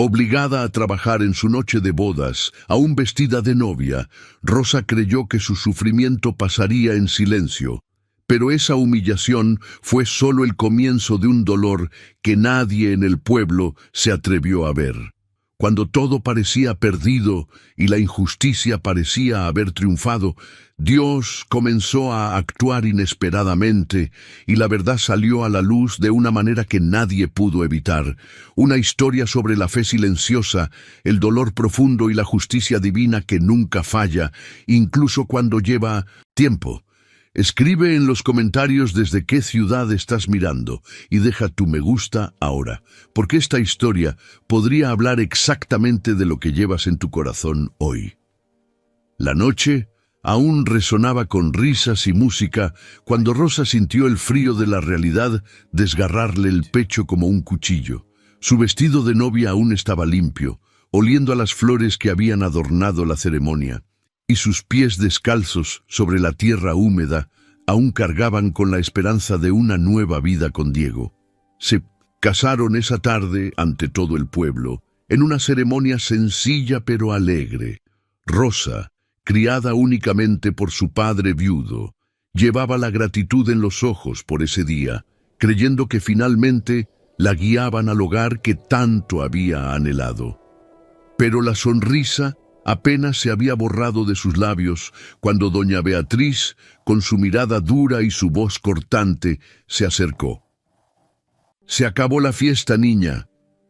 Obligada a trabajar en su noche de bodas, aún vestida de novia, Rosa creyó que su sufrimiento pasaría en silencio. Pero esa humillación fue solo el comienzo de un dolor que nadie en el pueblo se atrevió a ver. Cuando todo parecía perdido y la injusticia parecía haber triunfado, Dios comenzó a actuar inesperadamente y la verdad salió a la luz de una manera que nadie pudo evitar. Una historia sobre la fe silenciosa, el dolor profundo y la justicia divina que nunca falla, incluso cuando lleva tiempo. Escribe en los comentarios desde qué ciudad estás mirando y deja tu me gusta ahora, porque esta historia podría hablar exactamente de lo que llevas en tu corazón hoy. La noche aún resonaba con risas y música cuando Rosa sintió el frío de la realidad desgarrarle el pecho como un cuchillo. Su vestido de novia aún estaba limpio, oliendo a las flores que habían adornado la ceremonia, y sus pies descalzos sobre la tierra húmeda aún cargaban con la esperanza de una nueva vida con Diego. Se casaron esa tarde ante todo el pueblo, en una ceremonia sencilla pero alegre. Rosa, criada únicamente por su padre viudo, llevaba la gratitud en los ojos por ese día, creyendo que finalmente la guiaban al hogar que tanto había anhelado. Pero la sonrisa apenas se había borrado de sus labios cuando doña Beatriz, con su mirada dura y su voz cortante, se acercó. «Se acabó la fiesta, niña.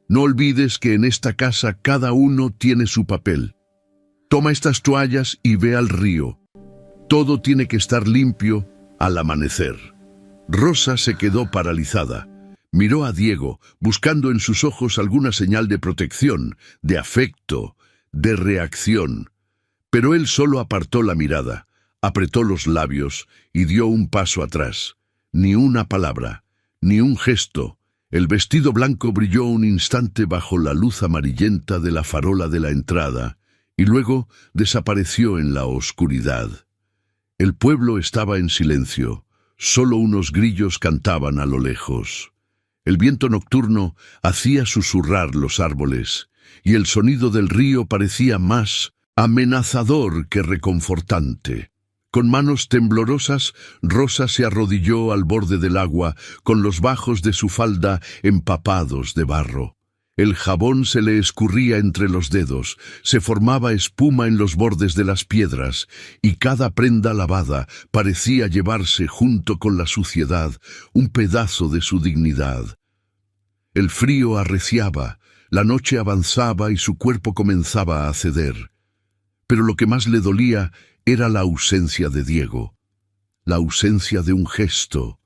No olvides que en esta casa cada uno tiene su papel. Toma estas toallas y ve al río. Todo tiene que estar limpio al amanecer». Rosa se quedó paralizada. Miró a Diego, buscando en sus ojos alguna señal de protección, de afecto, de reacción. Pero él solo apartó la mirada, apretó los labios y dio un paso atrás. Ni una palabra, ni un gesto. El vestido blanco brilló un instante bajo la luz amarillenta de la farola de la entrada y luego desapareció en la oscuridad. El pueblo estaba en silencio, solo unos grillos cantaban a lo lejos. El viento nocturno hacía susurrar los árboles, y el sonido del río parecía más amenazador que reconfortante. Con manos temblorosas, Rosa se arrodilló al borde del agua, con los bajos de su falda empapados de barro. El jabón se le escurría entre los dedos, se formaba espuma en los bordes de las piedras, y cada prenda lavada parecía llevarse junto con la suciedad un pedazo de su dignidad. El frío arreciaba, la noche avanzaba y su cuerpo comenzaba a ceder. Pero lo que más le dolía era la ausencia de Diego, la ausencia de un gesto,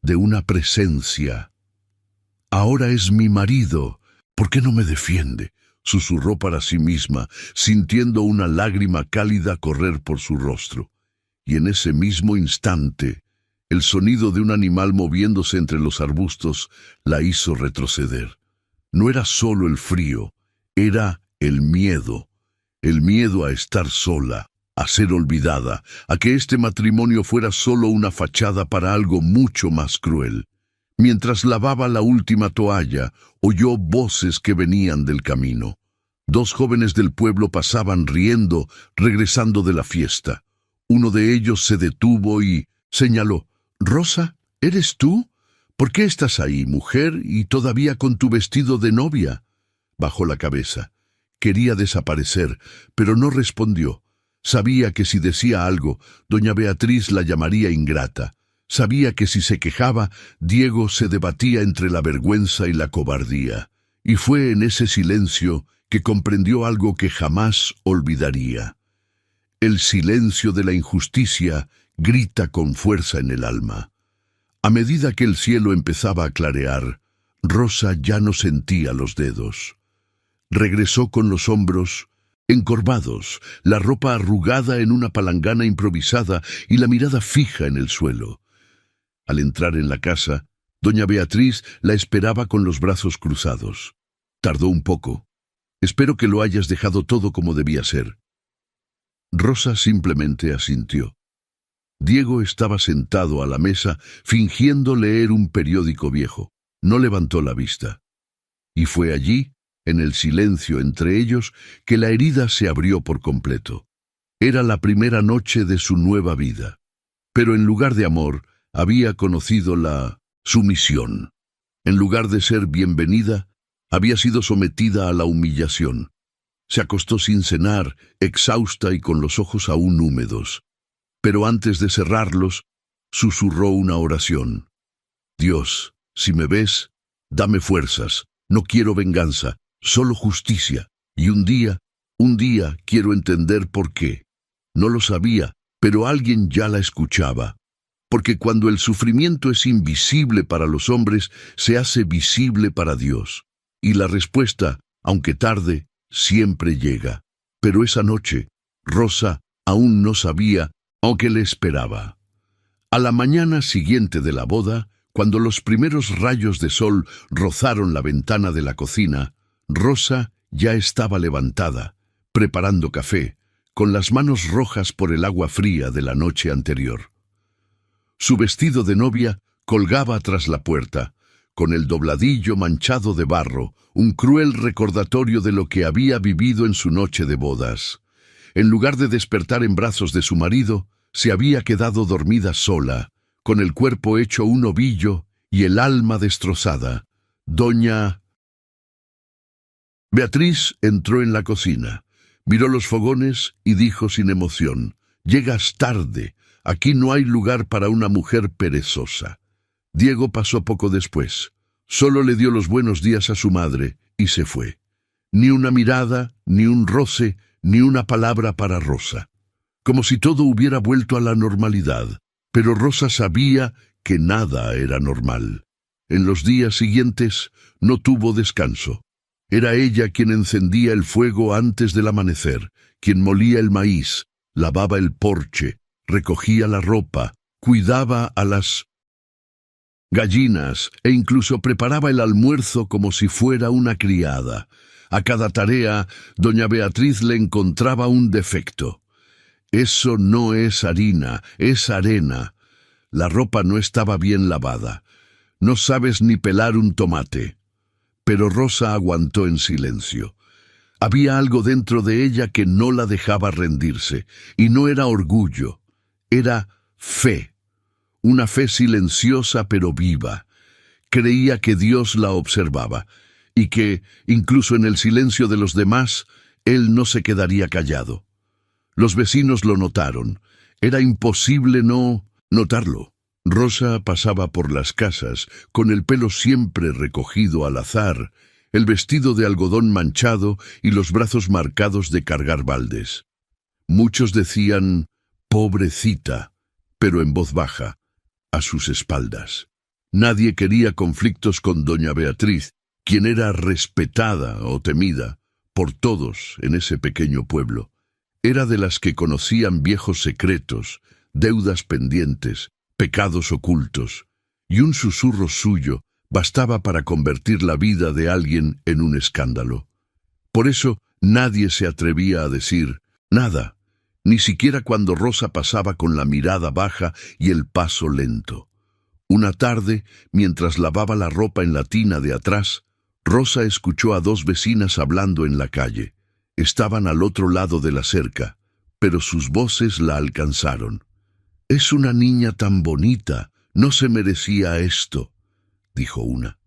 de una presencia. «Ahora es mi marido, ¿por qué no me defiende?», susurró para sí misma, sintiendo una lágrima cálida correr por su rostro. Y en ese mismo instante, el sonido de un animal moviéndose entre los arbustos la hizo retroceder. No era solo el frío, era el miedo a estar sola, a ser olvidada, a que este matrimonio fuera solo una fachada para algo mucho más cruel. Mientras lavaba la última toalla, oyó voces que venían del camino. Dos jóvenes del pueblo pasaban riendo, regresando de la fiesta. Uno de ellos se detuvo y señaló: «Rosa, ¿eres tú? ¿Por qué estás ahí, mujer, y todavía con tu vestido de novia?». Bajó la cabeza. Quería desaparecer, pero no respondió. Sabía que si decía algo, doña Beatriz la llamaría ingrata. Sabía que si se quejaba, Diego se debatía entre la vergüenza y la cobardía. Y fue en ese silencio que comprendió algo que jamás olvidaría. El silencio de la injusticia grita con fuerza en el alma. A medida que el cielo empezaba a clarear, Rosa ya no sentía los dedos. Regresó con los hombros encorvados, la ropa arrugada en una palangana improvisada y la mirada fija en el suelo. Al entrar en la casa, doña Beatriz la esperaba con los brazos cruzados. Tardó un poco. «Espero que lo hayas dejado todo como debía ser». Rosa simplemente asintió. Diego estaba sentado a la mesa, fingiendo leer un periódico viejo. No levantó la vista. Y fue allí, en el silencio entre ellos, que la herida se abrió por completo. Era la primera noche de su nueva vida. Pero en lugar de amor, había conocido la sumisión. En lugar de ser bienvenida, había sido sometida a la humillación. Se acostó sin cenar, exhausta y con los ojos aún húmedos. Pero antes de cerrarlos, susurró una oración. Dios, si me ves, dame fuerzas. No quiero venganza, solo justicia. Y un día quiero entender por qué. No lo sabía, pero alguien ya la escuchaba. Porque cuando el sufrimiento es invisible para los hombres, se hace visible para Dios. Y la respuesta, aunque tarde, siempre llega. Pero esa noche, Rosa aún no sabía, aunque le esperaba. A la mañana siguiente de la boda, cuando los primeros rayos de sol rozaron la ventana de la cocina, Rosa ya estaba levantada, preparando café, con las manos rojas por el agua fría de la noche anterior. Su vestido de novia colgaba tras la puerta, con el dobladillo manchado de barro, un cruel recordatorio de lo que había vivido en su noche de bodas. En lugar de despertar en brazos de su marido, se había quedado dormida sola, con el cuerpo hecho un ovillo y el alma destrozada. Doña Beatriz entró en la cocina, miró los fogones y dijo sin emoción: «Llegas tarde, aquí no hay lugar para una mujer perezosa». Diego pasó poco después. Solo le dio los buenos días a su madre y se fue. Ni una mirada, ni un roce, ni una palabra para Rosa. Como si todo hubiera vuelto a la normalidad. Pero Rosa sabía que nada era normal. En los días siguientes no tuvo descanso. Era ella quien encendía el fuego antes del amanecer, quien molía el maíz, lavaba el porche, recogía la ropa, cuidaba a las gallinas e incluso preparaba el almuerzo como si fuera una criada. A cada tarea, doña Beatriz le encontraba un defecto. Eso no es harina, es arena. La ropa no estaba bien lavada. No sabes ni pelar un tomate. Pero Rosa aguantó en silencio. Había algo dentro de ella que no la dejaba rendirse, y no era orgullo, era fe. Una fe silenciosa pero viva. Creía que Dios la observaba, y que, incluso en el silencio de los demás, Él no se quedaría callado. Los vecinos lo notaron. Era imposible no notarlo. Rosa pasaba por las casas, con el pelo siempre recogido al azar, el vestido de algodón manchado y los brazos marcados de cargar baldes. Muchos decían, «pobrecita», pero en voz baja, a sus espaldas. Nadie quería conflictos con doña Beatriz, quien era respetada o temida por todos en ese pequeño pueblo. Era de las que conocían viejos secretos, deudas pendientes, pecados ocultos, y un susurro suyo bastaba para convertir la vida de alguien en un escándalo. Por eso nadie se atrevía a decir nada, ni siquiera cuando Rosa pasaba con la mirada baja y el paso lento. Una tarde, mientras lavaba la ropa en la tina de atrás, Rosa escuchó a dos vecinas hablando en la calle. Estaban al otro lado de la cerca, pero sus voces la alcanzaron. «Es una niña tan bonita, no se merecía esto», dijo una.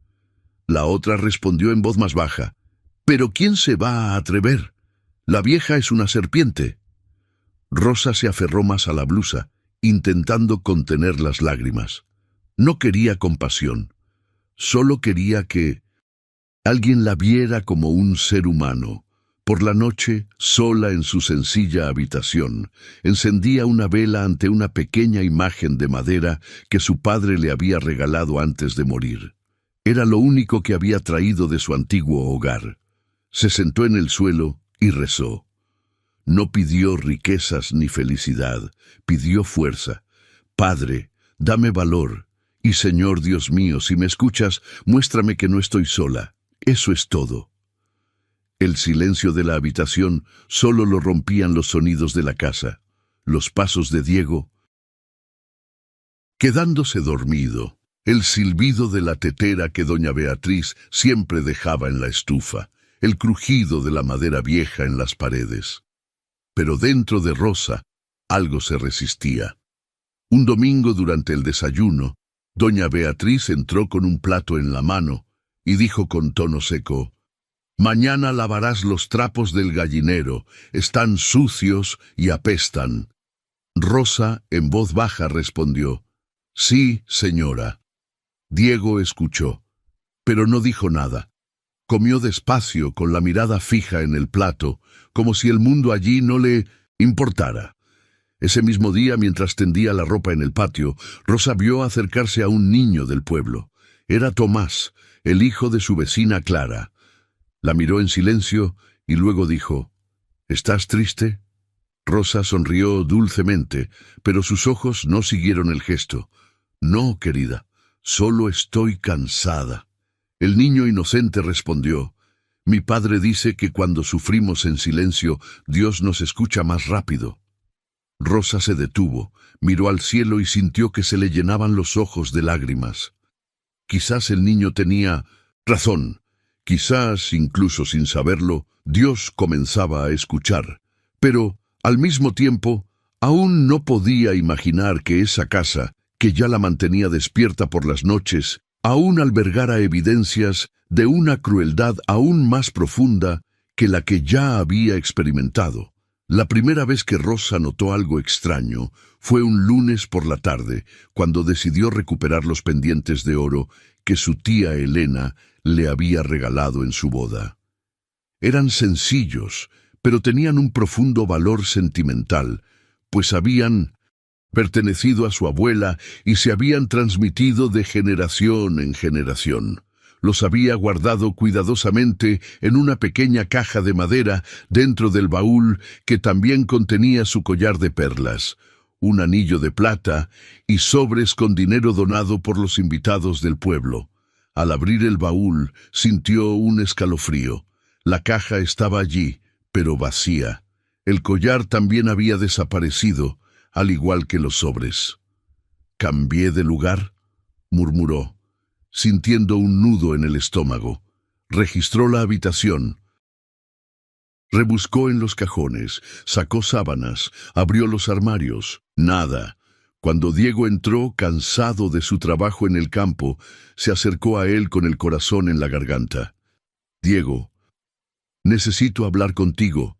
La otra respondió en voz más baja: «¿Pero quién se va a atrever? La vieja es una serpiente». Rosa se aferró más a la blusa, intentando contener las lágrimas. No quería compasión, solo quería que alguien la viera como un ser humano. Por la noche, sola en su sencilla habitación, encendía una vela ante una pequeña imagen de madera que su padre le había regalado antes de morir. Era lo único que había traído de su antiguo hogar. Se sentó en el suelo y rezó. No pidió riquezas ni felicidad, pidió fuerza. «Padre, dame valor, y Señor Dios mío, si me escuchas, muéstrame que no estoy sola. Eso es todo». El silencio de la habitación solo lo rompían los sonidos de la casa, los pasos de Diego, quedándose dormido, el silbido de la tetera que doña Beatriz siempre dejaba en la estufa, el crujido de la madera vieja en las paredes. Pero dentro de Rosa algo se resistía. Un domingo durante el desayuno, doña Beatriz entró con un plato en la mano y dijo con tono seco: «Mañana lavarás los trapos del gallinero, están sucios y apestan». Rosa, en voz baja, respondió: «Sí, señora». Diego escuchó, pero no dijo nada. Comió despacio, con la mirada fija en el plato, como si el mundo allí no le importara. Ese mismo día, mientras tendía la ropa en el patio, Rosa vio acercarse a un niño del pueblo. Era Tomás, el hijo de su vecina Clara. La miró en silencio y luego dijo: «¿Estás triste?». Rosa sonrió dulcemente, pero sus ojos no siguieron el gesto. «No, querida, solo estoy cansada». El niño inocente respondió: «Mi padre dice que cuando sufrimos en silencio, Dios nos escucha más rápido». Rosa se detuvo, miró al cielo y sintió que se le llenaban los ojos de lágrimas. Quizás el niño tenía razón. Quizás, incluso sin saberlo, Dios comenzaba a escuchar. Pero, al mismo tiempo, aún no podía imaginar que esa casa, que ya la mantenía despierta por las noches, aún albergara evidencias de una crueldad aún más profunda que la que ya había experimentado. La primera vez que Rosa notó algo extraño fue un lunes por la tarde, cuando decidió recuperar los pendientes de oro que su tía Elena le había regalado en su boda. Eran sencillos, pero tenían un profundo valor sentimental, pues habían pertenecido a su abuela y se habían transmitido de generación en generación. Los había guardado cuidadosamente en una pequeña caja de madera dentro del baúl que también contenía su collar de perlas, un anillo de plata y sobres con dinero donado por los invitados del pueblo. Al abrir el baúl, sintió un escalofrío. La caja estaba allí, pero vacía. El collar también había desaparecido, al igual que los sobres. «¿Cambié de lugar?», murmuró, sintiendo un nudo en el estómago. Registró la habitación. Rebuscó en los cajones, sacó sábanas, abrió los armarios. Nada. Cuando Diego entró, cansado de su trabajo en el campo, se acercó a él con el corazón en la garganta. «Diego, necesito hablar contigo.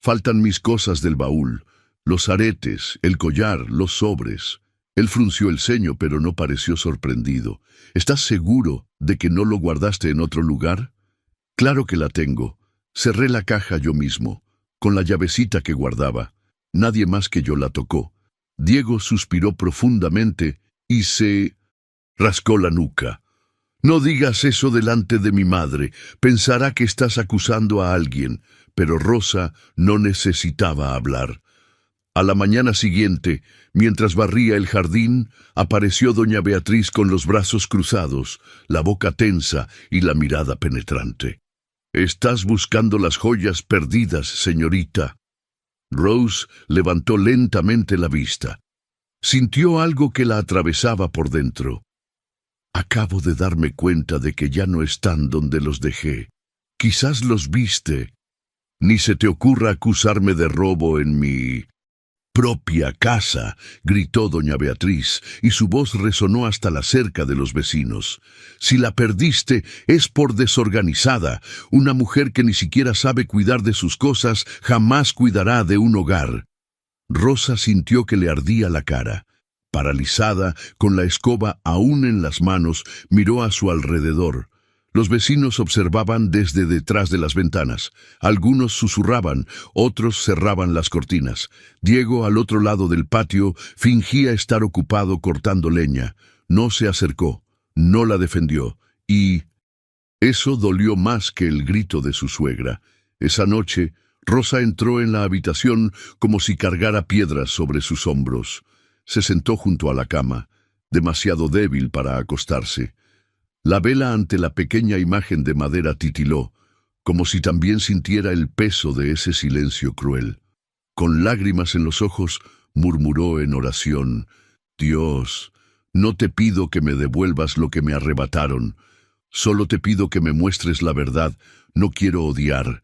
Faltan mis cosas del baúl, los aretes, el collar, los sobres». Él frunció el ceño, pero no pareció sorprendido. «¿Estás seguro de que no lo guardaste en otro lugar?». «Claro que la tengo. Cerré la caja yo mismo, con la llavecita que guardaba. Nadie más que yo la tocó». Diego suspiró profundamente y se rascó la nuca. «No digas eso delante de mi madre. Pensará que estás acusando a alguien». Pero Rosa no necesitaba hablar. A la mañana siguiente, mientras barría el jardín, apareció doña Beatriz con los brazos cruzados, la boca tensa y la mirada penetrante. «Estás buscando las joyas perdidas, señorita». Rose levantó lentamente la vista. Sintió algo que la atravesaba por dentro. «Acabo de darme cuenta de que ya no están donde los dejé. Quizás los viste. Ni se te ocurra acusarme de robo en mi propia casa», gritó doña Beatriz, y su voz resonó hasta la cerca de los vecinos. «Si la perdiste, es por desorganizada. Una mujer que ni siquiera sabe cuidar de sus cosas jamás cuidará de un hogar». Rosa sintió que le ardía la cara. Paralizada, con la escoba aún en las manos, miró a su alrededor. Los vecinos observaban desde detrás de las ventanas. Algunos susurraban, otros cerraban las cortinas. Diego, al otro lado del patio, fingía estar ocupado cortando leña. No se acercó, no la defendió, y eso dolió más que el grito de su suegra. Esa noche, Rosa entró en la habitación como si cargara piedras sobre sus hombros. Se sentó junto a la cama, demasiado débil para acostarse. La vela ante la pequeña imagen de madera titiló, como si también sintiera el peso de ese silencio cruel. Con lágrimas en los ojos, murmuró en oración: «Dios, no te pido que me devuelvas lo que me arrebataron. Solo te pido que me muestres la verdad. No quiero odiar,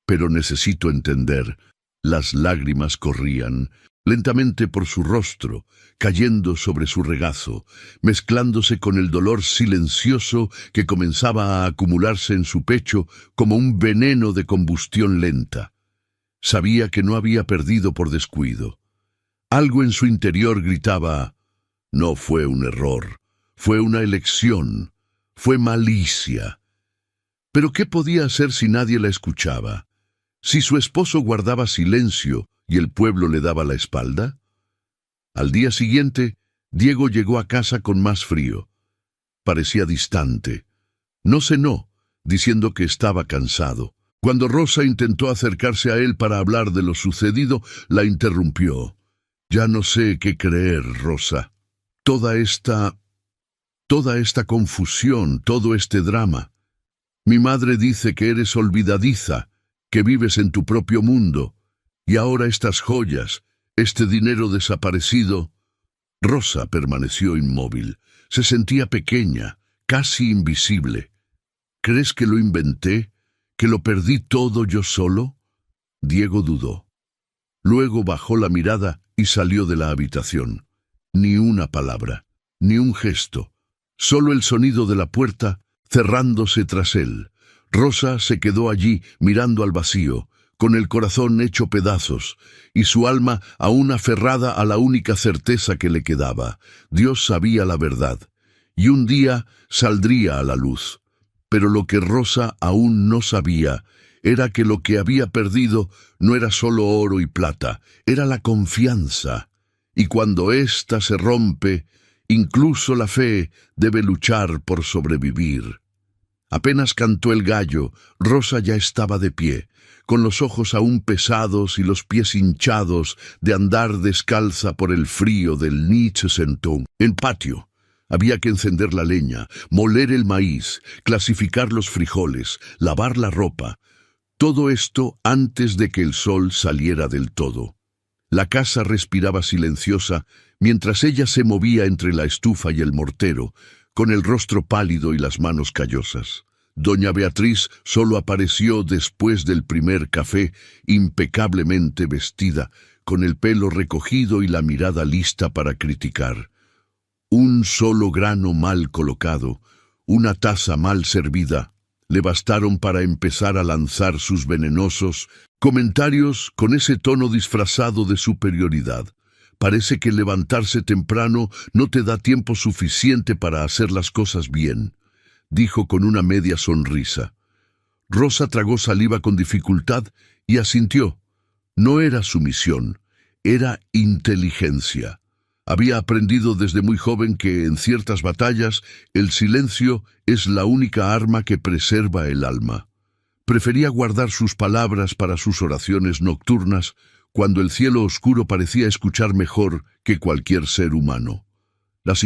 pero necesito entender. Las lágrimas corrían lentamente por su rostro, cayendo sobre su regazo, mezclándose con el dolor silencioso que comenzaba a acumularse en su pecho como un veneno de combustión lenta. Sabía que no había perdido por descuido. Algo en su interior gritaba: no fue un error, fue una elección, fue malicia. ¿Pero qué podía hacer si nadie la escuchaba? ¿Si su esposo guardaba silencio y el pueblo le daba la espalda? Al día siguiente, Diego llegó a casa con más frío. Parecía distante. No cenó, diciendo que estaba cansado. Cuando Rosa intentó acercarse a él para hablar de lo sucedido, la interrumpió. Ya no sé qué creer, Rosa. Toda esta confusión, todo este drama. Mi madre dice que eres olvidadiza, que vives en tu propio mundo, y ahora estas joyas, este dinero desaparecido. Rosa permaneció inmóvil. Se sentía pequeña, casi invisible. ¿Crees que lo inventé? ¿Que lo perdí todo yo solo? Diego dudó. Luego bajó la mirada y salió de la habitación. Ni una palabra, ni un gesto, solo el sonido de la puerta cerrándose tras él. Rosa se quedó allí mirando al vacío, con el corazón hecho pedazos, y su alma aún aferrada a la única certeza que le quedaba. Dios sabía la verdad, y un día saldría a la luz. Pero lo que Rosa aún no sabía era que lo que había perdido no era solo oro y plata, era la confianza. Y cuando ésta se rompe, incluso la fe debe luchar por sobrevivir. Apenas cantó el gallo, Rosa ya estaba de pie, con los ojos aún pesados y los pies hinchados de andar descalza por el frío del Nietzsche-Sentón. En patio, había que encender la leña, moler el maíz, clasificar los frijoles, lavar la ropa. Todo esto antes de que el sol saliera del todo. La casa respiraba silenciosa mientras ella se movía entre la estufa y el mortero, con el rostro pálido y las manos callosas. Doña Beatriz solo apareció después del primer café, impecablemente vestida, con el pelo recogido y la mirada lista para criticar. Un solo grano mal colocado, una taza mal servida, le bastaron para empezar a lanzar sus venenosos comentarios con ese tono disfrazado de superioridad. Parece que levantarse temprano no te da tiempo suficiente para hacer las cosas bien, dijo con una media sonrisa. Rosa tragó saliva con dificultad y asintió. No era sumisión, era inteligencia. Había aprendido desde muy joven que en ciertas batallas el silencio es la única arma que preserva el alma. Prefería guardar sus palabras para sus oraciones nocturnas cuando el cielo oscuro parecía escuchar mejor que cualquier ser humano. Las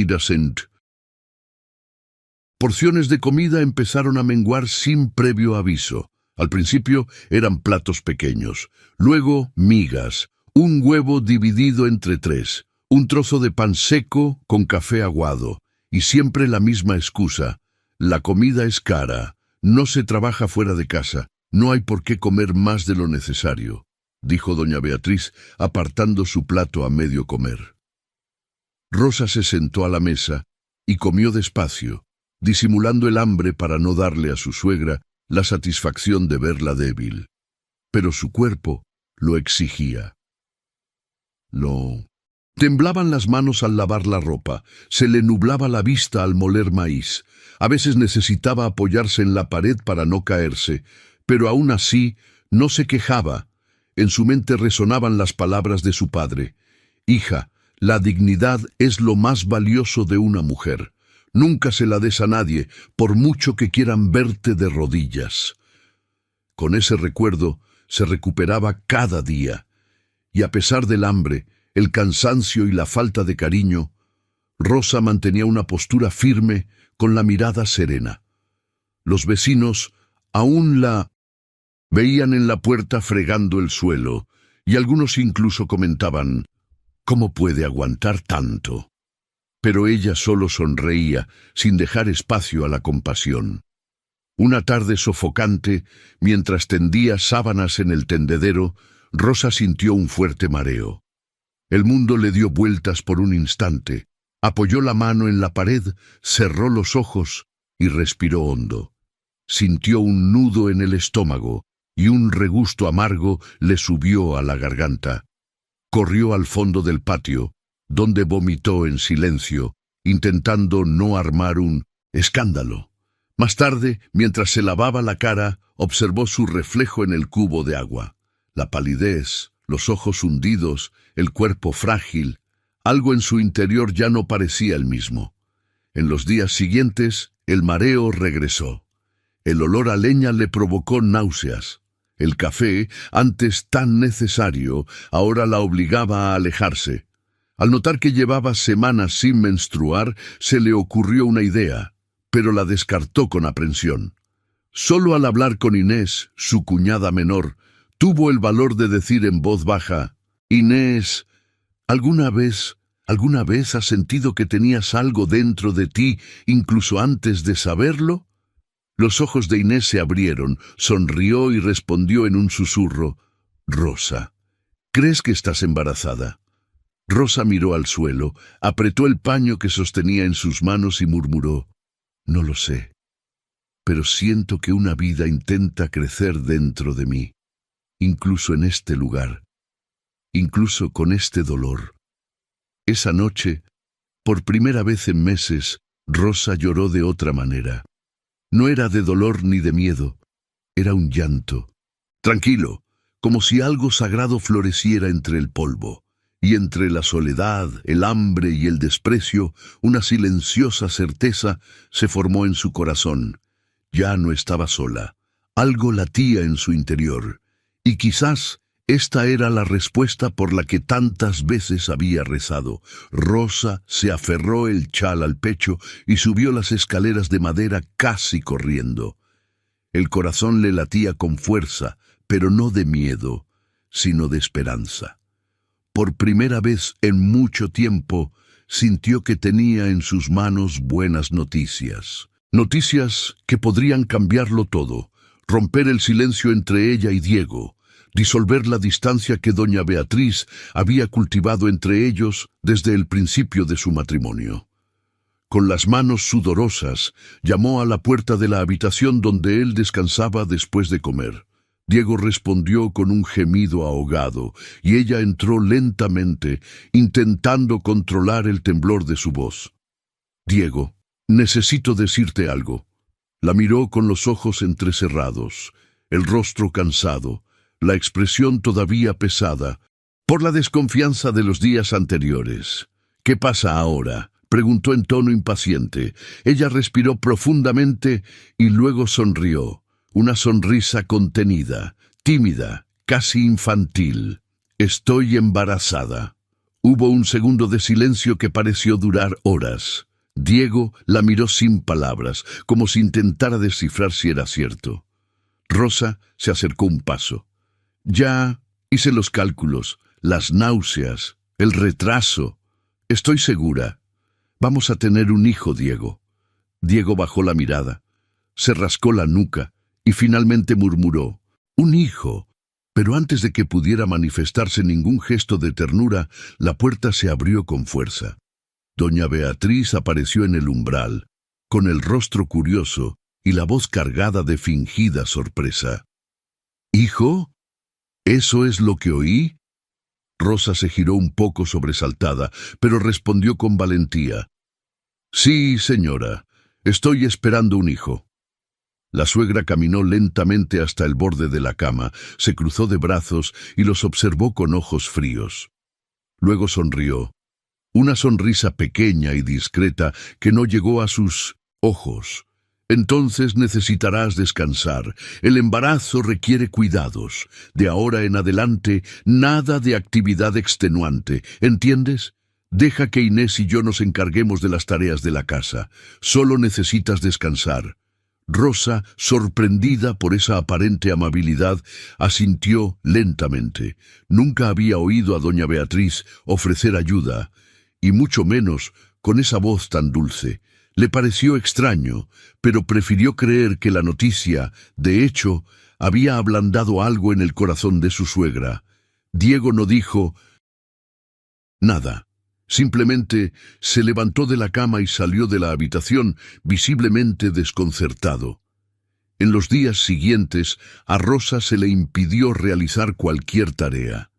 porciones de comida empezaron a menguar sin previo aviso. Al principio eran platos pequeños, luego migas, un huevo dividido entre 3. Un trozo de pan seco con café aguado, y siempre la misma excusa. La comida es cara, no se trabaja fuera de casa, no hay por qué comer más de lo necesario, dijo doña Beatriz, apartando su plato a medio comer. Rosa se sentó a la mesa y comió despacio, disimulando el hambre para no darle a su suegra la satisfacción de verla débil. Pero su cuerpo lo exigía. Temblaban las manos al lavar la ropa, se le nublaba la vista al moler maíz. A veces necesitaba apoyarse en la pared para no caerse, pero aún así no se quejaba. En su mente resonaban las palabras de su padre. Hija, la dignidad es lo más valioso de una mujer. Nunca se la des a nadie, por mucho que quieran verte de rodillas. Con ese recuerdo se recuperaba cada día, y a pesar del hambre, el cansancio y la falta de cariño, Rosa mantenía una postura firme con la mirada serena. Los vecinos aún la veían en la puerta fregando el suelo, y algunos incluso comentaban: ¿cómo puede aguantar tanto? Pero ella solo sonreía, sin dejar espacio a la compasión. Una tarde sofocante, mientras tendía sábanas en el tendedero, Rosa sintió un fuerte mareo. El mundo le dio vueltas por un instante, apoyó la mano en la pared, cerró los ojos y respiró hondo. Sintió un nudo en el estómago y un regusto amargo le subió a la garganta. Corrió al fondo del patio, donde vomitó en silencio, intentando no armar un escándalo. Más tarde, mientras se lavaba la cara, observó su reflejo en el cubo de agua. La palidez, los ojos hundidos, el cuerpo frágil, algo en su interior ya no parecía el mismo. En los días siguientes, el mareo regresó. El olor a leña le provocó náuseas. El café, antes tan necesario, ahora la obligaba a alejarse. Al notar que llevaba semanas sin menstruar, se le ocurrió una idea, pero la descartó con aprensión. Solo al hablar con Inés, su cuñada menor, tuvo el valor de decir en voz baja: «Inés, ¿alguna vez has sentido que tenías algo dentro de ti, incluso antes de saberlo?» Los ojos de Inés se abrieron, sonrió y respondió en un susurro: «Rosa, ¿crees que estás embarazada?» Rosa miró al suelo, apretó el paño que sostenía en sus manos y murmuró: «No lo sé, pero siento que una vida intenta crecer dentro de mí, incluso en este lugar, incluso con este dolor». Esa noche, por primera vez en meses, Rosa lloró de otra manera. No era de dolor ni de miedo, era un llanto. Tranquilo, como si algo sagrado floreciera entre el polvo. Y entre la soledad, el hambre y el desprecio, una silenciosa certeza se formó en su corazón. Ya no estaba sola. Algo latía en su interior. Y quizás esta era la respuesta por la que tantas veces había rezado. Rosa se aferró el chal al pecho y subió las escaleras de madera casi corriendo. El corazón le latía con fuerza, pero no de miedo, sino de esperanza. Por primera vez en mucho tiempo, sintió que tenía en sus manos buenas noticias. Noticias que podrían cambiarlo todo, romper el silencio entre ella y Diego, disolver la distancia que doña Beatriz había cultivado entre ellos desde el principio de su matrimonio. Con las manos sudorosas, llamó a la puerta de la habitación donde él descansaba después de comer. Diego respondió con un gemido ahogado, y ella entró lentamente, intentando controlar el temblor de su voz. «Diego, necesito decirte algo». La miró con los ojos entrecerrados, el rostro cansado, la expresión todavía pesada, por la desconfianza de los días anteriores. «¿Qué pasa ahora?», preguntó en tono impaciente. Ella respiró profundamente y luego sonrió. Una sonrisa contenida, tímida, casi infantil. «Estoy embarazada». Hubo un segundo de silencio que pareció durar horas. Diego la miró sin palabras, como si intentara descifrar si era cierto. Rosa se acercó un paso. «Ya hice los cálculos, las náuseas, el retraso. Estoy segura. Vamos a tener un hijo, Diego». Diego bajó la mirada, se rascó la nuca y finalmente murmuró: «Un hijo». Pero antes de que pudiera manifestarse ningún gesto de ternura, la puerta se abrió con fuerza. Doña Beatriz apareció en el umbral, con el rostro curioso y la voz cargada de fingida sorpresa. «¿Hijo? ¿Eso es lo que oí?». Rosa se giró un poco sobresaltada, pero respondió con valentía: «Sí, señora, estoy esperando un hijo». La suegra caminó lentamente hasta el borde de la cama, se cruzó de brazos y los observó con ojos fríos. Luego sonrió, una sonrisa pequeña y discreta que no llegó a sus ojos. «Entonces necesitarás descansar. El embarazo requiere cuidados. De ahora en adelante, nada de actividad extenuante. ¿Entiendes? Deja que Inés y yo nos encarguemos de las tareas de la casa. Solo necesitas descansar». Rosa, sorprendida por esa aparente amabilidad, asintió lentamente. Nunca había oído a doña Beatriz ofrecer ayuda, y mucho menos con esa voz tan dulce. Le pareció extraño, pero prefirió creer que la noticia, de hecho, había ablandado algo en el corazón de su suegra. Diego no dijo nada. Simplemente se levantó de la cama y salió de la habitación, visiblemente desconcertado. En los días siguientes, a Rosa se le impidió realizar cualquier tarea.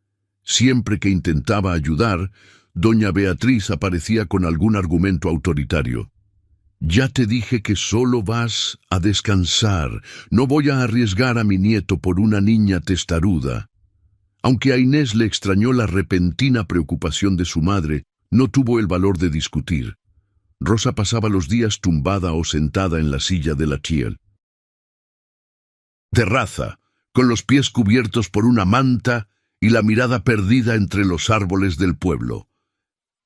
Siempre que intentaba ayudar, doña Beatriz aparecía con algún argumento autoritario. «Ya te dije que solo vas a descansar. No voy a arriesgar a mi nieto por una niña testaruda». Aunque a Inés le extrañó la repentina preocupación de su madre, no tuvo el valor de discutir. Rosa pasaba los días tumbada o sentada en la silla de la tiel. De raza, con los pies cubiertos por una manta y la mirada perdida entre los árboles del pueblo.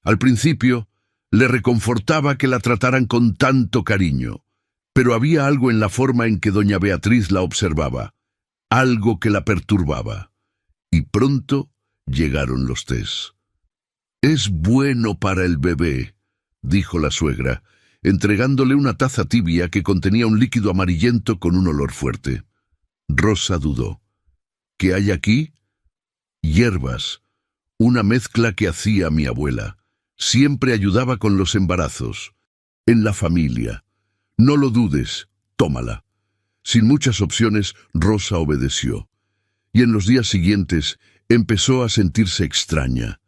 Al principio, le reconfortaba que la trataran con tanto cariño, pero había algo en la forma en que doña Beatriz la observaba, algo que la perturbaba. Y pronto llegaron los tés. «Es bueno para el bebé», dijo la suegra, entregándole una taza tibia que contenía un líquido amarillento con un olor fuerte. Rosa dudó. «¿Qué hay aquí?» «Hierbas, una mezcla que hacía mi abuela. Siempre ayudaba con los embarazos. En la familia. No lo dudes, tómala». Sin muchas opciones, Rosa obedeció. Y en los días siguientes empezó a sentirse extraña.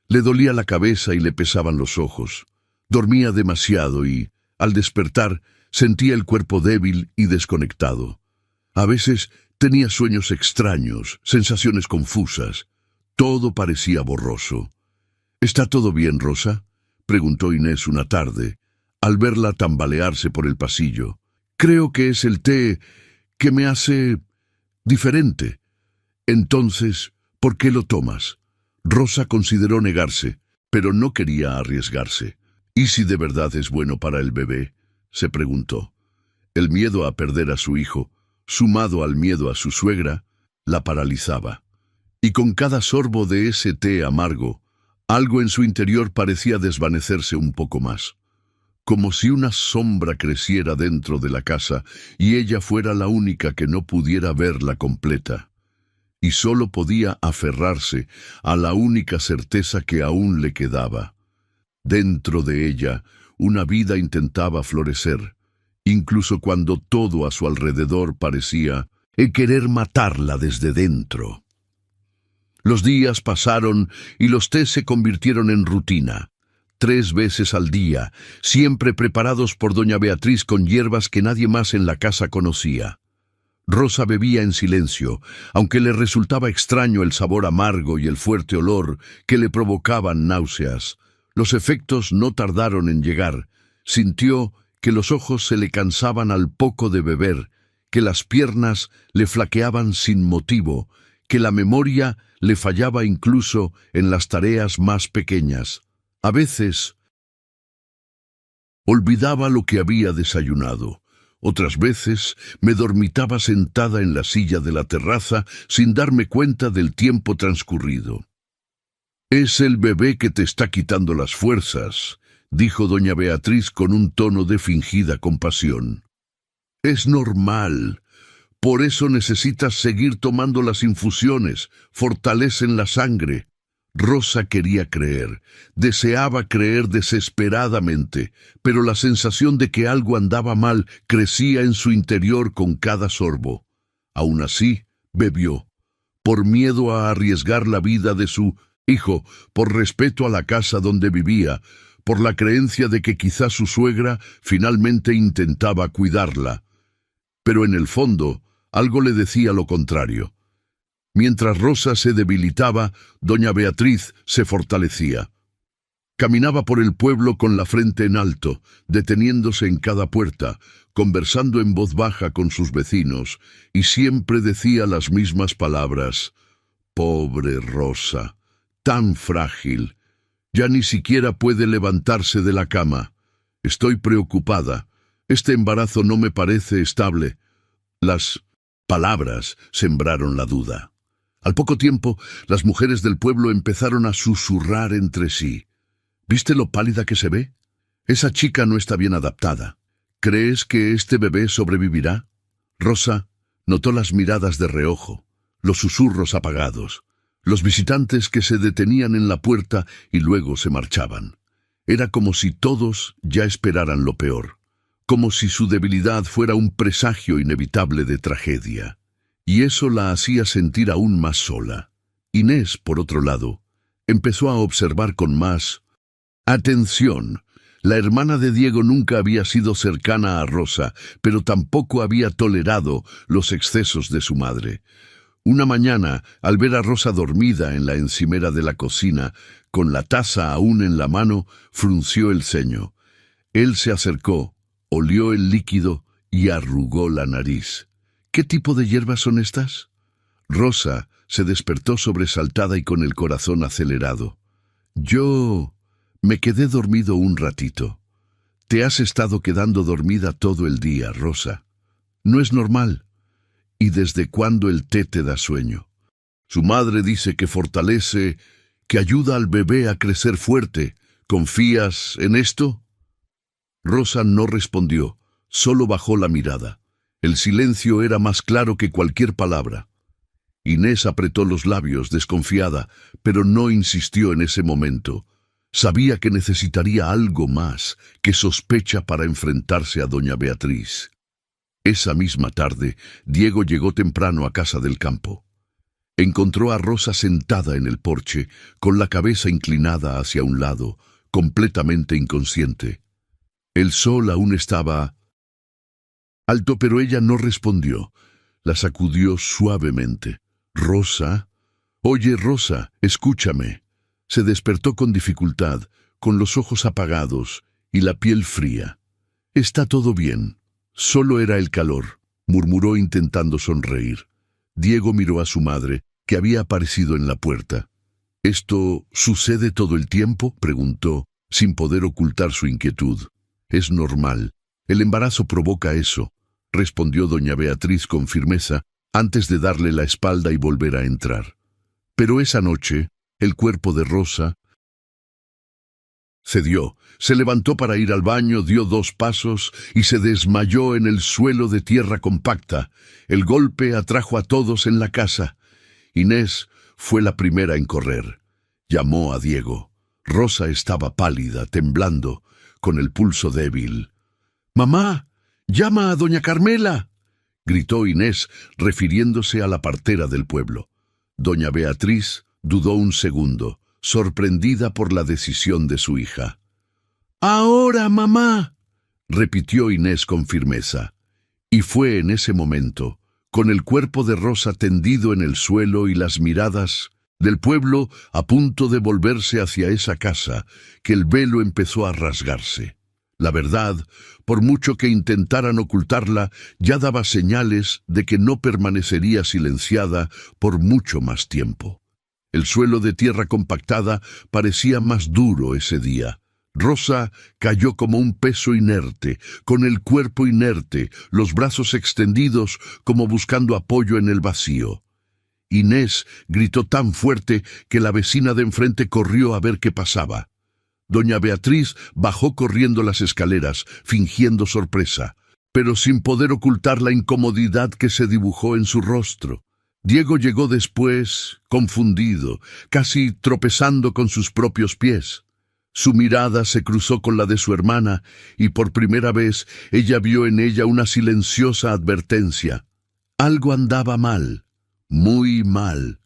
Le dolía la cabeza y le pesaban los ojos. Dormía demasiado y, al despertar, sentía el cuerpo débil y desconectado. A veces tenía sueños extraños, sensaciones confusas. Todo parecía borroso. «¿Está todo bien, Rosa?», preguntó Inés una tarde, al verla tambalearse por el pasillo. «Creo que es el té que me hace diferente». «Entonces, ¿por qué lo tomas?». Rosa consideró negarse, pero no quería arriesgarse. «¿Y si de verdad es bueno para el bebé?», se preguntó. El miedo a perder a su hijo, sumado al miedo a su suegra, la paralizaba. Y con cada sorbo de ese té amargo, algo en su interior parecía desvanecerse un poco más. Como si una sombra creciera dentro de la casa y ella fuera la única que no pudiera verla completa. Y solo podía aferrarse a la única certeza que aún le quedaba. Dentro de ella, una vida intentaba florecer, incluso cuando todo a su alrededor parecía querer matarla desde dentro. Los días pasaron y los tés se convirtieron en rutina. 3 veces al día, siempre preparados por doña Beatriz con hierbas que nadie más en la casa conocía. Rosa bebía en silencio, aunque le resultaba extraño el sabor amargo y el fuerte olor que le provocaban náuseas. Los efectos no tardaron en llegar. Sintió que los ojos se le cansaban al poco de beber, que las piernas le flaqueaban sin motivo, que la memoria le fallaba incluso en las tareas más pequeñas. A veces olvidaba lo que había desayunado. Otras veces me dormitaba sentada en la silla de la terraza sin darme cuenta del tiempo transcurrido. «Es el bebé que te está quitando las fuerzas», dijo doña Beatriz con un tono de fingida compasión. «Es normal. Por eso necesitas seguir tomando las infusiones, fortalecen la sangre». Rosa quería creer, deseaba creer desesperadamente, pero la sensación de que algo andaba mal crecía en su interior con cada sorbo. Aún así, bebió, por miedo a arriesgar la vida de su hijo, por respeto a la casa donde vivía, por la creencia de que quizá su suegra finalmente intentaba cuidarla. Pero en el fondo, algo le decía lo contrario. Mientras Rosa se debilitaba, doña Beatriz se fortalecía. Caminaba por el pueblo con la frente en alto, deteniéndose en cada puerta, conversando en voz baja con sus vecinos, y siempre decía las mismas palabras. «Pobre Rosa, tan frágil. Ya ni siquiera puede levantarse de la cama. Estoy preocupada. Este embarazo no me parece estable». Las palabras sembraron la duda. Al poco tiempo, las mujeres del pueblo empezaron a susurrar entre sí. «¿Viste lo pálida que se ve? Esa chica no está bien adaptada. ¿Crees que este bebé sobrevivirá? Rosa notó las miradas de reojo, los susurros apagados, los visitantes que se detenían en la puerta y luego se marchaban. Era como si todos ya esperaran lo peor, como si su debilidad fuera un presagio inevitable de tragedia. Y eso la hacía sentir aún más sola. Inés, por otro lado, empezó a observar con más atención. La hermana de Diego nunca había sido cercana a Rosa, pero tampoco había tolerado los excesos de su madre. Una mañana, al ver a Rosa dormida en la encimera de la cocina, con la taza aún en la mano, frunció el ceño. Él se acercó, olió el líquido y arrugó la nariz. ¿Qué tipo de hierbas son estas? Rosa se despertó sobresaltada y con el corazón acelerado. Yo me quedé dormido un ratito. Te has estado quedando dormida todo el día, Rosa. No es normal. ¿Y desde cuándo el té te da sueño? Su madre dice que fortalece, que ayuda al bebé a crecer fuerte. ¿Confías en esto? Rosa no respondió, solo bajó la mirada. El silencio era más claro que cualquier palabra. Inés apretó los labios, desconfiada, pero no insistió en ese momento. Sabía que necesitaría algo más que sospecha para enfrentarse a doña Beatriz. Esa misma tarde, Diego llegó temprano a casa del campo. Encontró a Rosa sentada en el porche, con la cabeza inclinada hacia un lado, completamente inconsciente. El sol aún estaba alto, pero ella no respondió. La sacudió suavemente. «Rosa, oye, Rosa, escúchame». Se despertó con dificultad, con los ojos apagados y la piel fría. «Está todo bien. Solo era el calor», murmuró intentando sonreír. Diego miró a su madre, que había aparecido en la puerta. «¿Esto sucede todo el tiempo?», preguntó, sin poder ocultar su inquietud. «Es normal. El embarazo provoca eso», respondió doña Beatriz con firmeza, antes de darle la espalda y volver a entrar. Pero esa noche, el cuerpo de Rosa cedió. Se levantó para ir al baño, dio 2 pasos y se desmayó en el suelo de tierra compacta. El golpe atrajo a todos en la casa. Inés fue la primera en correr. Llamó a Diego. Rosa estaba pálida, temblando, con el pulso débil. «¡Mamá! ¡Llama a doña Carmela!», gritó Inés, refiriéndose a la partera del pueblo. Doña Beatriz dudó un segundo, sorprendida por la decisión de su hija. «¡Ahora, mamá!», repitió Inés con firmeza. Y fue en ese momento, con el cuerpo de Rosa tendido en el suelo y las miradas del pueblo a punto de volverse hacia esa casa, que el velo empezó a rasgarse. La verdad, por mucho que intentaran ocultarla, ya daba señales de que no permanecería silenciada por mucho más tiempo. El suelo de tierra compactada parecía más duro ese día. Rosa cayó como un peso inerte, con el cuerpo inerte, los brazos extendidos como buscando apoyo en el vacío. Inés gritó tan fuerte que la vecina de enfrente corrió a ver qué pasaba. Doña Beatriz bajó corriendo las escaleras, fingiendo sorpresa, pero sin poder ocultar la incomodidad que se dibujó en su rostro. Diego llegó después, confundido, casi tropezando con sus propios pies. Su mirada se cruzó con la de su hermana y por primera vez ella vio en ella una silenciosa advertencia. Algo andaba mal, muy mal.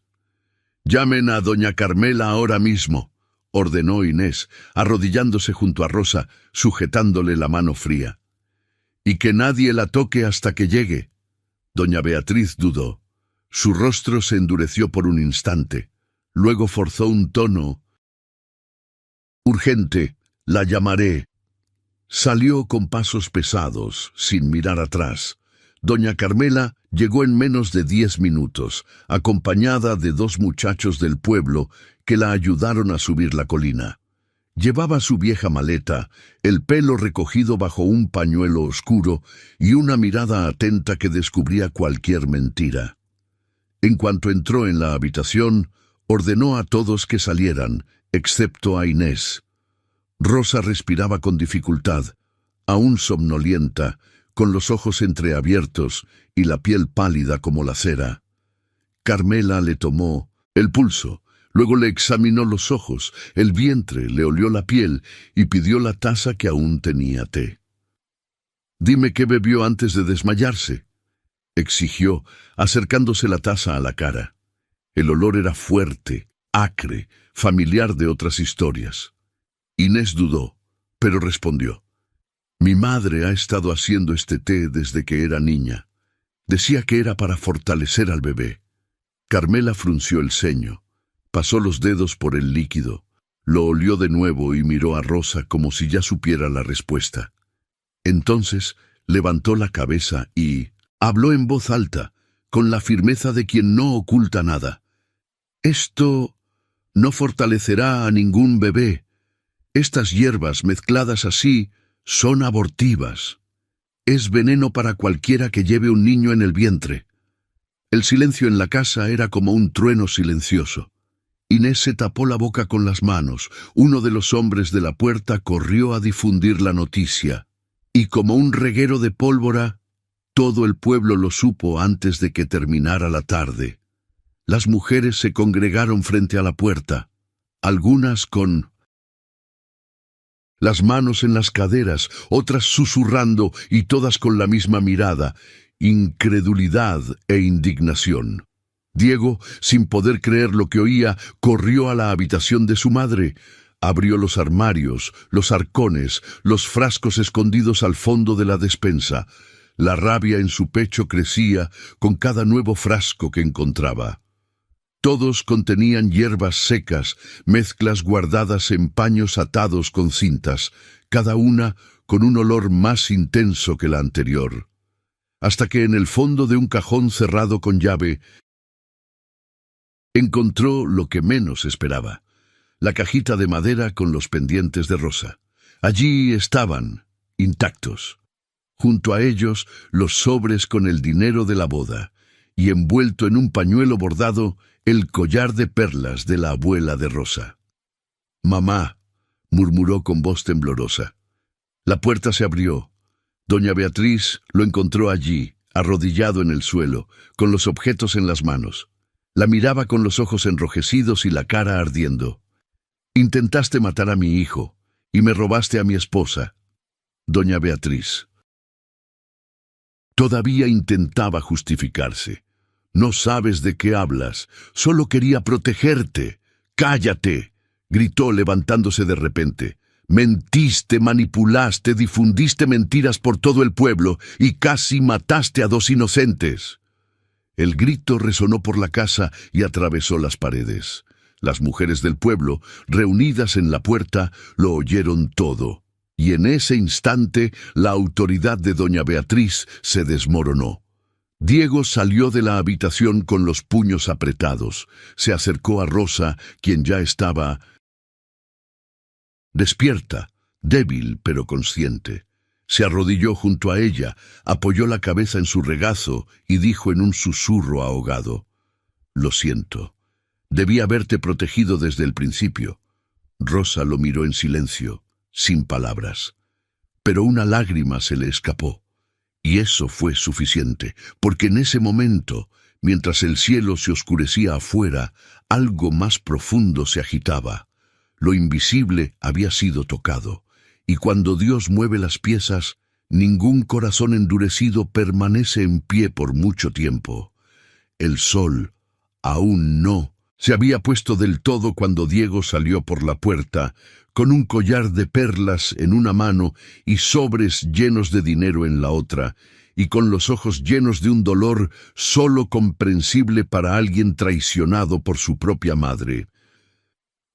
«Llamen a doña Carmela ahora mismo», ordenó Inés, arrodillándose junto a Rosa, sujetándole la mano fría. «Y que nadie la toque hasta que llegue». Doña Beatriz dudó. Su rostro se endureció por un instante. Luego forzó un tono urgente. «La llamaré». Salió con pasos pesados, sin mirar atrás. Doña Carmela llegó en menos de 10 minutos, acompañada de 2 muchachos del pueblo que la ayudaron a subir la colina. Llevaba su vieja maleta, el pelo recogido bajo un pañuelo oscuro y una mirada atenta que descubría cualquier mentira. En cuanto entró en la habitación, ordenó a todos que salieran, excepto a Inés. Rosa respiraba con dificultad, aún somnolienta, con los ojos entreabiertos y la piel pálida como la cera. Carmela le tomó el pulso, luego le examinó los ojos, el vientre, le olió la piel y pidió la taza que aún tenía té. «Dime qué bebió antes de desmayarse», exigió, acercándose la taza a la cara. El olor era fuerte, acre, familiar de otras historias. Inés dudó, pero respondió: «Mi madre ha estado haciendo este té desde que era niña. Decía que era para fortalecer al bebé». Carmela frunció el ceño, pasó los dedos por el líquido, lo olió de nuevo y miró a Rosa como si ya supiera la respuesta. Entonces levantó la cabeza y habló en voz alta, con la firmeza de quien no oculta nada. «Esto no fortalecerá a ningún bebé. Estas hierbas mezcladas así son abortivas. Es veneno para cualquiera que lleve un niño en el vientre». El silencio en la casa era como un trueno silencioso. Inés se tapó la boca con las manos. Uno de los hombres de la puerta corrió a difundir la noticia. Y como un reguero de pólvora, todo el pueblo lo supo antes de que terminara la tarde. Las mujeres se congregaron frente a la puerta, algunas con las manos en las caderas, otras susurrando y todas con la misma mirada, incredulidad e indignación. Diego, sin poder creer lo que oía, corrió a la habitación de su madre. Abrió los armarios, los arcones, los frascos escondidos al fondo de la despensa. La rabia en su pecho crecía con cada nuevo frasco que encontraba. Todos contenían hierbas secas, mezclas guardadas en paños atados con cintas, cada una con un olor más intenso que la anterior. Hasta que en el fondo de un cajón cerrado con llave, encontró lo que menos esperaba: la cajita de madera con los pendientes de Rosa. Allí estaban, intactos. Junto a ellos, los sobres con el dinero de la boda, y envuelto en un pañuelo bordado, el collar de perlas de la abuela de Rosa. «Mamá», murmuró con voz temblorosa. La puerta se abrió. Doña Beatriz lo encontró allí, arrodillado en el suelo, con los objetos en las manos. La miraba con los ojos enrojecidos y la cara ardiendo. «Intentaste matar a mi hijo, y me robaste a mi esposa». Doña Beatriz todavía intentaba justificarse. «No sabes de qué hablas. Solo quería protegerte. ¡Cállate!», gritó levantándose de repente. «Mentiste, manipulaste, difundiste mentiras por todo el pueblo y casi mataste a 2 inocentes». El grito resonó por la casa y atravesó las paredes. Las mujeres del pueblo, reunidas en la puerta, lo oyeron todo. Y en ese instante la autoridad de doña Beatriz se desmoronó. Diego salió de la habitación con los puños apretados. Se acercó a Rosa, quien ya estaba despierta, débil pero consciente. Se arrodilló junto a ella, apoyó la cabeza en su regazo y dijo en un susurro ahogado: «Lo siento. Debí haberte protegido desde el principio». Rosa lo miró en silencio, sin palabras. Pero una lágrima se le escapó. Y eso fue suficiente, porque en ese momento, mientras el cielo se oscurecía afuera, algo más profundo se agitaba. Lo invisible había sido tocado, y cuando Dios mueve las piezas, ningún corazón endurecido permanece en pie por mucho tiempo. El sol aún no se había puesto del todo cuando Diego salió por la puerta, con un collar de perlas en una mano y sobres llenos de dinero en la otra, y con los ojos llenos de un dolor solo comprensible para alguien traicionado por su propia madre.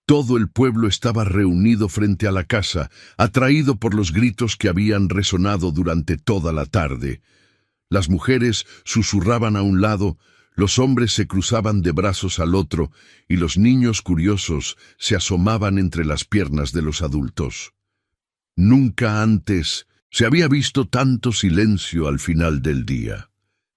Todo el pueblo estaba reunido frente a la casa, atraído por los gritos que habían resonado durante toda la tarde. Las mujeres susurraban a un lado, los hombres se cruzaban de brazos al otro, y los niños curiosos se asomaban entre las piernas de los adultos. Nunca antes se había visto tanto silencio al final del día.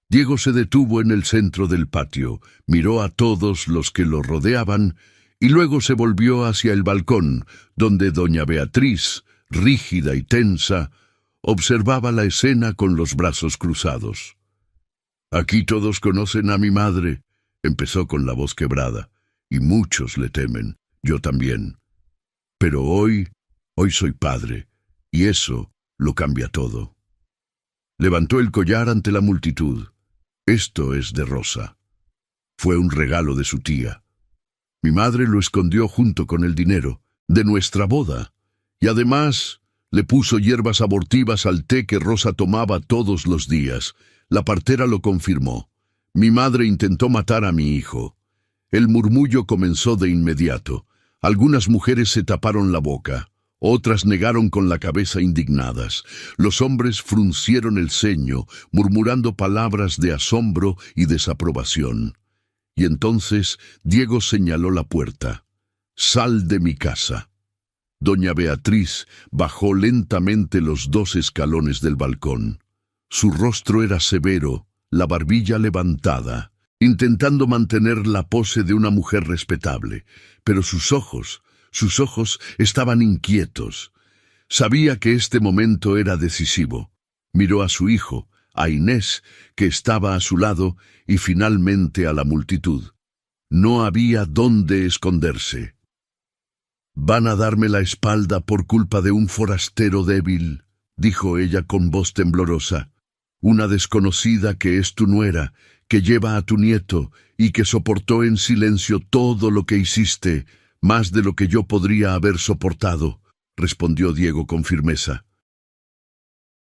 Diego se detuvo en el centro del patio, miró a todos los que lo rodeaban y luego se volvió hacia el balcón, donde doña Beatriz, rígida y tensa, observaba la escena con los brazos cruzados. «Aquí todos conocen a mi madre», empezó con la voz quebrada, «y muchos le temen, yo también. Pero hoy soy padre, y eso lo cambia todo». Levantó el collar ante la multitud. «Esto es de Rosa. Fue un regalo de su tía. Mi madre lo escondió junto con el dinero de nuestra boda, y además le puso hierbas abortivas al té que Rosa tomaba todos los días. La partera lo confirmó. Mi madre intentó matar a mi hijo». El murmullo comenzó de inmediato. Algunas mujeres se taparon la boca. Otras negaron con la cabeza indignadas. Los hombres fruncieron el ceño, murmurando palabras de asombro y desaprobación. Y entonces Diego señaló la puerta. «Sal de mi casa». Doña Beatriz bajó lentamente los 2 escalones del balcón. Su rostro era severo, la barbilla levantada, intentando mantener la pose de una mujer respetable, pero sus ojos estaban inquietos. Sabía que este momento era decisivo. Miró a su hijo, a Inés, que estaba a su lado, y finalmente a la multitud. No había dónde esconderse. «Van a darme la espalda por culpa de un forastero débil», dijo ella con voz temblorosa. «Una desconocida que es tu nuera, que lleva a tu nieto y que soportó en silencio todo lo que hiciste, más de lo que yo podría haber soportado», respondió Diego con firmeza.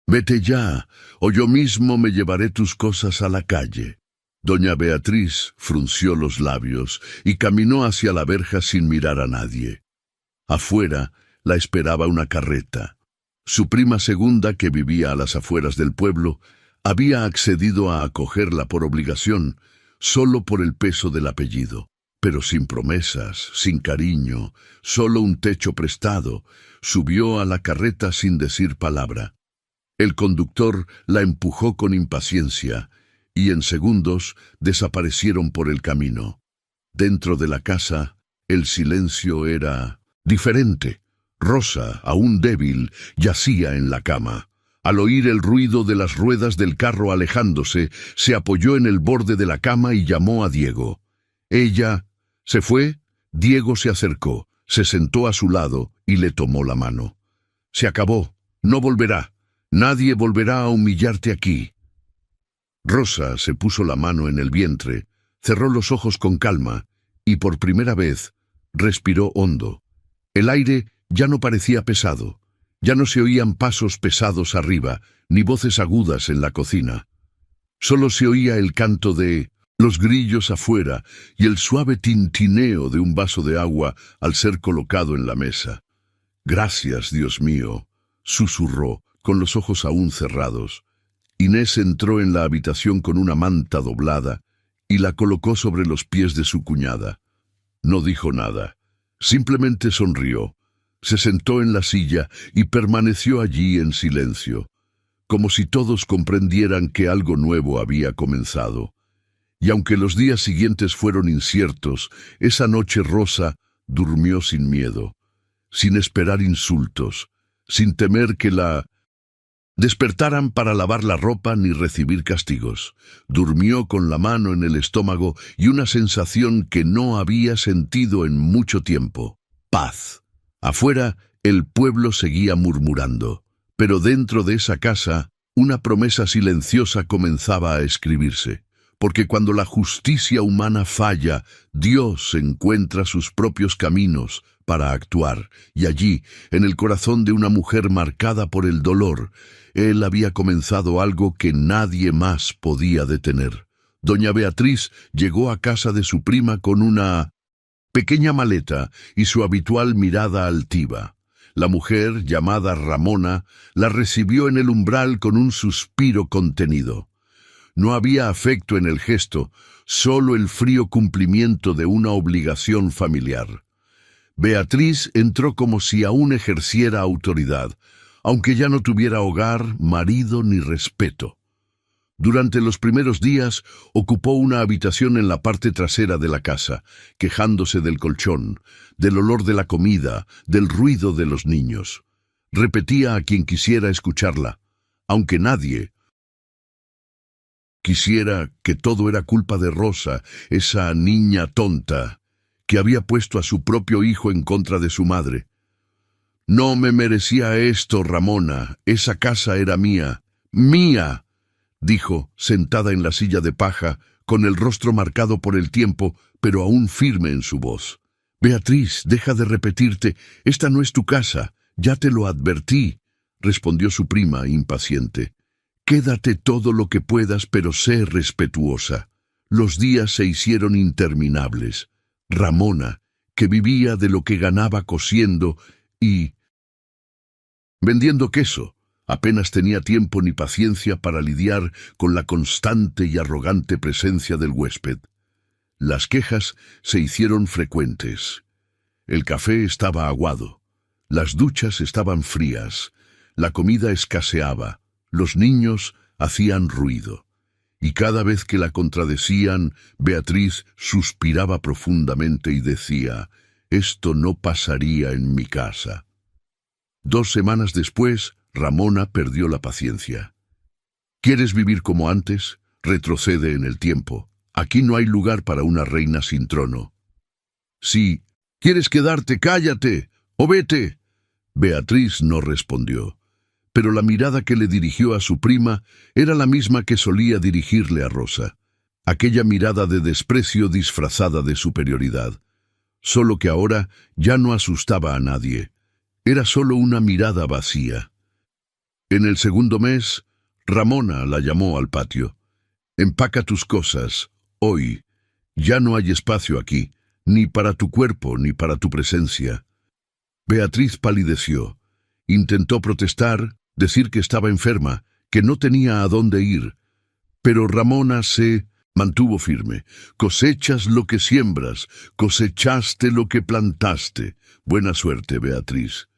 «Vete ya, o yo mismo me llevaré tus cosas a la calle». Doña Beatriz frunció los labios y caminó hacia la verja sin mirar a nadie. Afuera la esperaba una carreta. Su prima segunda, que vivía a las afueras del pueblo, había accedido a acogerla por obligación, solo por el peso del apellido. Pero sin promesas, sin cariño, solo un techo prestado, subió a la carreta sin decir palabra. El conductor la empujó con impaciencia, y en segundos desaparecieron por el camino. Dentro de la casa, el silencio era diferente. Rosa, aún débil, yacía en la cama. Al oír el ruido de las ruedas del carro alejándose, se apoyó en el borde de la cama y llamó a Diego. Ella se fue. Diego se acercó, se sentó a su lado y le tomó la mano. «Se acabó, no volverá. Nadie volverá a humillarte aquí». Rosa se puso la mano en el vientre, cerró los ojos con calma y por primera vez respiró hondo. El aire ya no parecía pesado, ya no se oían pasos pesados arriba, ni voces agudas en la cocina. Solo se oía el canto de los grillos afuera y el suave tintineo de un vaso de agua al ser colocado en la mesa. «Gracias, Dios mío», susurró, con los ojos aún cerrados. Inés entró en la habitación con una manta doblada y la colocó sobre los pies de su cuñada. No dijo nada, simplemente sonrió. Se sentó en la silla y permaneció allí en silencio, como si todos comprendieran que algo nuevo había comenzado. Y aunque los días siguientes fueron inciertos, esa noche Rosa durmió sin miedo, sin esperar insultos, sin temer que la despertaran para lavar la ropa ni recibir castigos. Durmió con la mano en el estómago y una sensación que no había sentido en mucho tiempo: paz. Afuera, el pueblo seguía murmurando, pero dentro de esa casa, una promesa silenciosa comenzaba a escribirse. Porque cuando la justicia humana falla, Dios encuentra sus propios caminos para actuar, y allí, en el corazón de una mujer marcada por el dolor, Él había comenzado algo que nadie más podía detener. Doña Beatriz llegó a casa de su prima con una pequeña maleta y su habitual mirada altiva. La mujer, llamada Ramona, la recibió en el umbral con un suspiro contenido. No había afecto en el gesto, solo el frío cumplimiento de una obligación familiar. Beatriz entró como si aún ejerciera autoridad, aunque ya no tuviera hogar, marido ni respeto. Durante los primeros días ocupó una habitación en la parte trasera de la casa, quejándose del colchón, del olor de la comida, del ruido de los niños. Repetía a quien quisiera escucharla, aunque nadie quisiera, que todo era culpa de Rosa, esa niña tonta, que había puesto a su propio hijo en contra de su madre. No me merecía esto, Ramona. Esa casa era mía. ¡Mía!, dijo, sentada en la silla de paja, con el rostro marcado por el tiempo, pero aún firme en su voz. Beatriz, deja de repetirte. Esta no es tu casa. Ya te lo advertí, respondió su prima, impaciente. Quédate todo lo que puedas, pero sé respetuosa. Los días se hicieron interminables. Ramona, que vivía de lo que ganaba cosiendo y vendiendo queso, apenas tenía tiempo ni paciencia para lidiar con la constante y arrogante presencia del huésped. Las quejas se hicieron frecuentes. El café estaba aguado, las duchas estaban frías, la comida escaseaba, los niños hacían ruido. Y cada vez que la contradecían, Beatriz suspiraba profundamente y decía: «Esto no pasaría en mi casa». 2 semanas después, Ramona perdió la paciencia. ¿Quieres vivir como antes? Retrocede en el tiempo. Aquí no hay lugar para una reina sin trono. Si quieres quedarte, cállate o vete. Beatriz no respondió, pero la mirada que le dirigió a su prima era la misma que solía dirigirle a Rosa, aquella mirada de desprecio disfrazada de superioridad, solo que ahora ya no asustaba a nadie. Era solo una mirada vacía. En el segundo mes, Ramona la llamó al patio. «Empaca tus cosas. Hoy ya no hay espacio aquí, ni para tu cuerpo ni para tu presencia». Beatriz palideció. Intentó protestar, decir que estaba enferma, que no tenía a dónde ir. Pero Ramona se mantuvo firme. «Cosechas lo que siembras, cosechaste lo que plantaste. Buena suerte, Beatriz».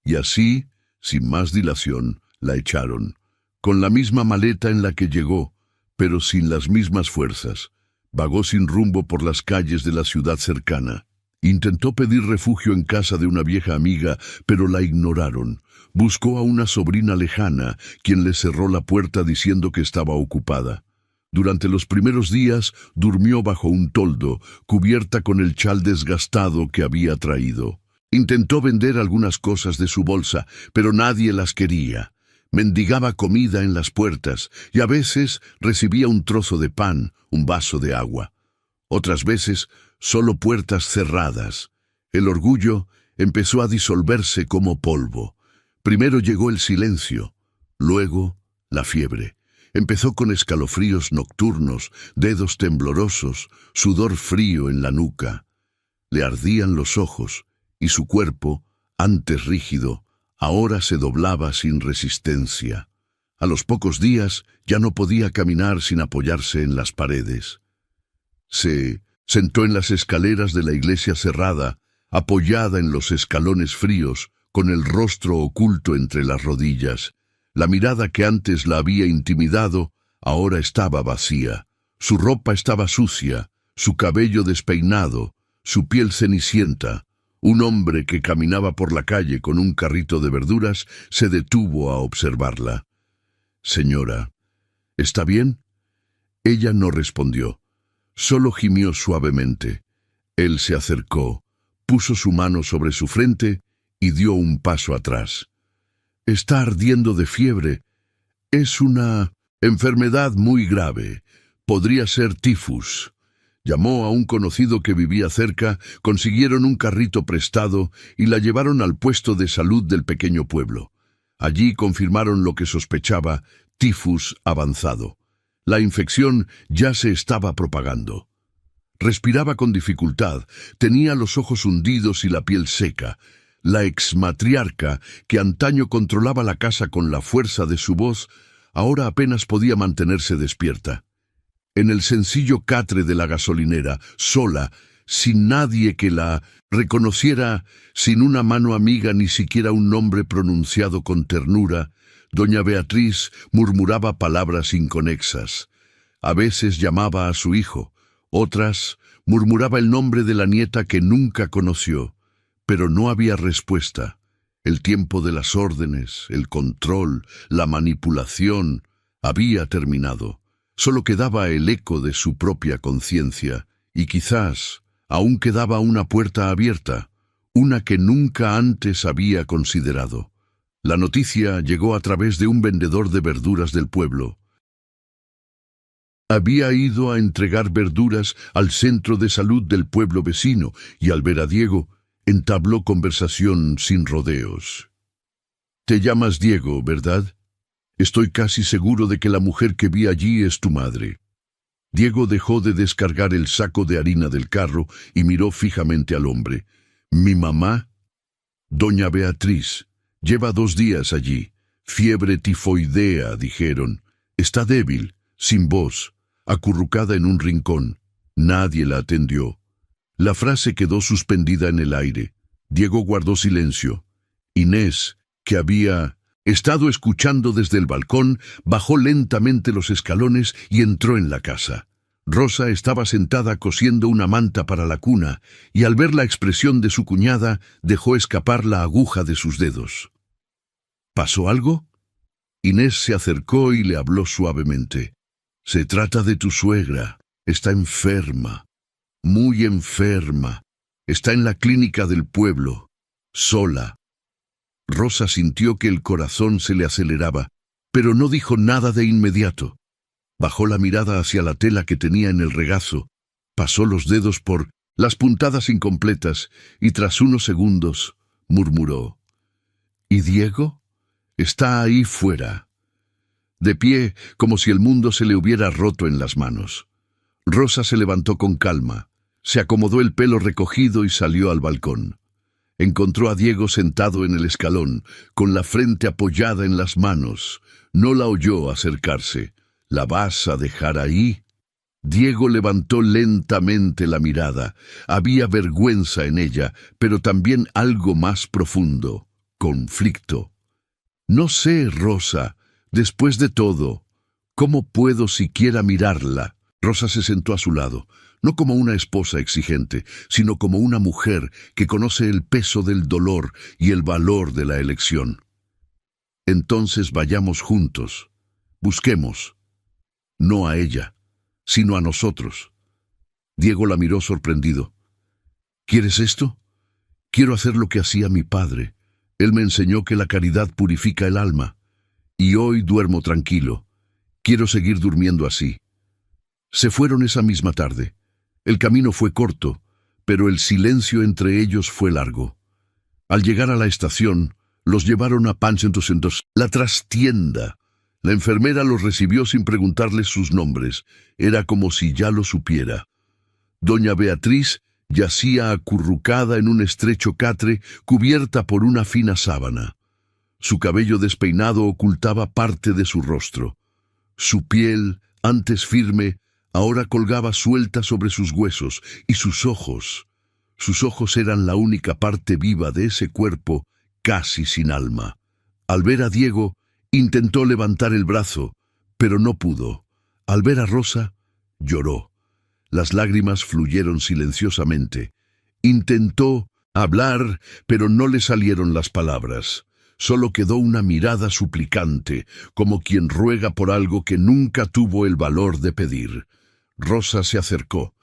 Y así, sin más dilación, la echaron, con la misma maleta en la que llegó, pero sin las mismas fuerzas. Vagó sin rumbo por las calles de la ciudad cercana. Intentó pedir refugio en casa de una vieja amiga, pero la ignoraron. Buscó a una sobrina lejana, quien le cerró la puerta diciendo que estaba ocupada. Durante los primeros días durmió bajo un toldo, cubierta con el chal desgastado que había traído. Intentó vender algunas cosas de su bolsa, pero nadie las quería. Mendigaba comida en las puertas y a veces recibía un trozo de pan, un vaso de agua. Otras veces, solo puertas cerradas. El orgullo empezó a disolverse como polvo. Primero llegó el silencio, luego la fiebre. Empezó con escalofríos nocturnos, dedos temblorosos, sudor frío en la nuca. Le ardían los ojos y su cuerpo, antes rígido, ahora se doblaba sin resistencia. A los pocos días ya no podía caminar sin apoyarse en las paredes. Se sentó en las escaleras de la iglesia cerrada, apoyada en los escalones fríos, con el rostro oculto entre las rodillas. La mirada que antes la había intimidado, ahora estaba vacía. Su ropa estaba sucia, su cabello despeinado, su piel cenicienta. Un hombre que caminaba por la calle con un carrito de verduras se detuvo a observarla. «Señora, ¿está bien?». Ella no respondió, solo gimió suavemente. Él se acercó, puso su mano sobre su frente y dio un paso atrás. «Está ardiendo de fiebre. Es una enfermedad muy grave. Podría ser tifus». Llamó a un conocido que vivía cerca, consiguieron un carrito prestado y la llevaron al puesto de salud del pequeño pueblo. Allí confirmaron lo que sospechaba: tifus avanzado. La infección ya se estaba propagando. Respiraba con dificultad, tenía los ojos hundidos y la piel seca. La exmatriarca, que antaño controlaba la casa con la fuerza de su voz, ahora apenas podía mantenerse despierta. En el sencillo catre de la gasolinera, sola, sin nadie que la reconociera, sin una mano amiga ni siquiera un nombre pronunciado con ternura, Doña Beatriz murmuraba palabras inconexas. A veces llamaba a su hijo, otras murmuraba el nombre de la nieta que nunca conoció, pero no había respuesta. El tiempo de las órdenes, el control, la manipulación, había terminado. Solo quedaba el eco de su propia conciencia, y quizás aún quedaba una puerta abierta, una que nunca antes había considerado. La noticia llegó a través de un vendedor de verduras del pueblo. Había ido a entregar verduras al centro de salud del pueblo vecino, y al ver a Diego, entabló conversación sin rodeos. «Te llamas Diego, ¿verdad? Estoy casi seguro de que la mujer que vi allí es tu madre». Diego dejó de descargar el saco de harina del carro y miró fijamente al hombre. «¿Mi mamá?» «Doña Beatriz. Lleva 2 días allí. Fiebre tifoidea, dijeron. Está débil, sin voz, acurrucada en un rincón. Nadie la atendió». La frase quedó suspendida en el aire. Diego guardó silencio. Inés, que había estado escuchando desde el balcón, bajó lentamente los escalones y entró en la casa. Rosa estaba sentada cosiendo una manta para la cuna, y al ver la expresión de su cuñada, dejó escapar la aguja de sus dedos. ¿Pasó algo? Inés se acercó y le habló suavemente. «Se trata de tu suegra. Está enferma. Muy enferma. Está en la clínica del pueblo. Sola». Rosa sintió que el corazón se le aceleraba, pero no dijo nada de inmediato. Bajó la mirada hacia la tela que tenía en el regazo, pasó los dedos por las puntadas incompletas y tras unos segundos murmuró: «¿Y Diego? Está ahí fuera», de pie como si el mundo se le hubiera roto en las manos. Rosa se levantó con calma, se acomodó el pelo recogido y salió al balcón. Encontró a Diego sentado en el escalón, con la frente apoyada en las manos. No la oyó acercarse. «¿La vas a dejar ahí?» Diego levantó lentamente la mirada. Había vergüenza en ella, pero también algo más profundo: conflicto. «No sé, Rosa. Después de todo, ¿cómo puedo siquiera mirarla?» Rosa se sentó a su lado, no como una esposa exigente, sino como una mujer que conoce el peso del dolor y el valor de la elección. «Entonces vayamos juntos. Busquemos. No a ella, sino a nosotros». Diego la miró sorprendido. «¿Quieres esto? Quiero hacer lo que hacía mi padre. Él me enseñó que la caridad purifica el alma. Y hoy duermo tranquilo. Quiero seguir durmiendo así». Se fueron esa misma tarde. El camino fue corto, pero el silencio entre ellos fue largo. Al llegar a la estación, los llevaron a Pancentos, la trastienda. La enfermera los recibió sin preguntarles sus nombres. Era como si ya lo supiera. Doña Beatriz yacía acurrucada en un estrecho catre cubierta por una fina sábana. Su cabello despeinado ocultaba parte de su rostro. Su piel, antes firme, ahora colgaba suelta sobre sus huesos, y sus ojos eran la única parte viva de ese cuerpo casi sin alma. Al ver a Diego, intentó levantar el brazo, pero no pudo. Al ver a Rosa, lloró. Las lágrimas fluyeron silenciosamente. Intentó hablar, pero no le salieron las palabras. Solo quedó una mirada suplicante, como quien ruega por algo que nunca tuvo el valor de pedir. Rosa se acercó.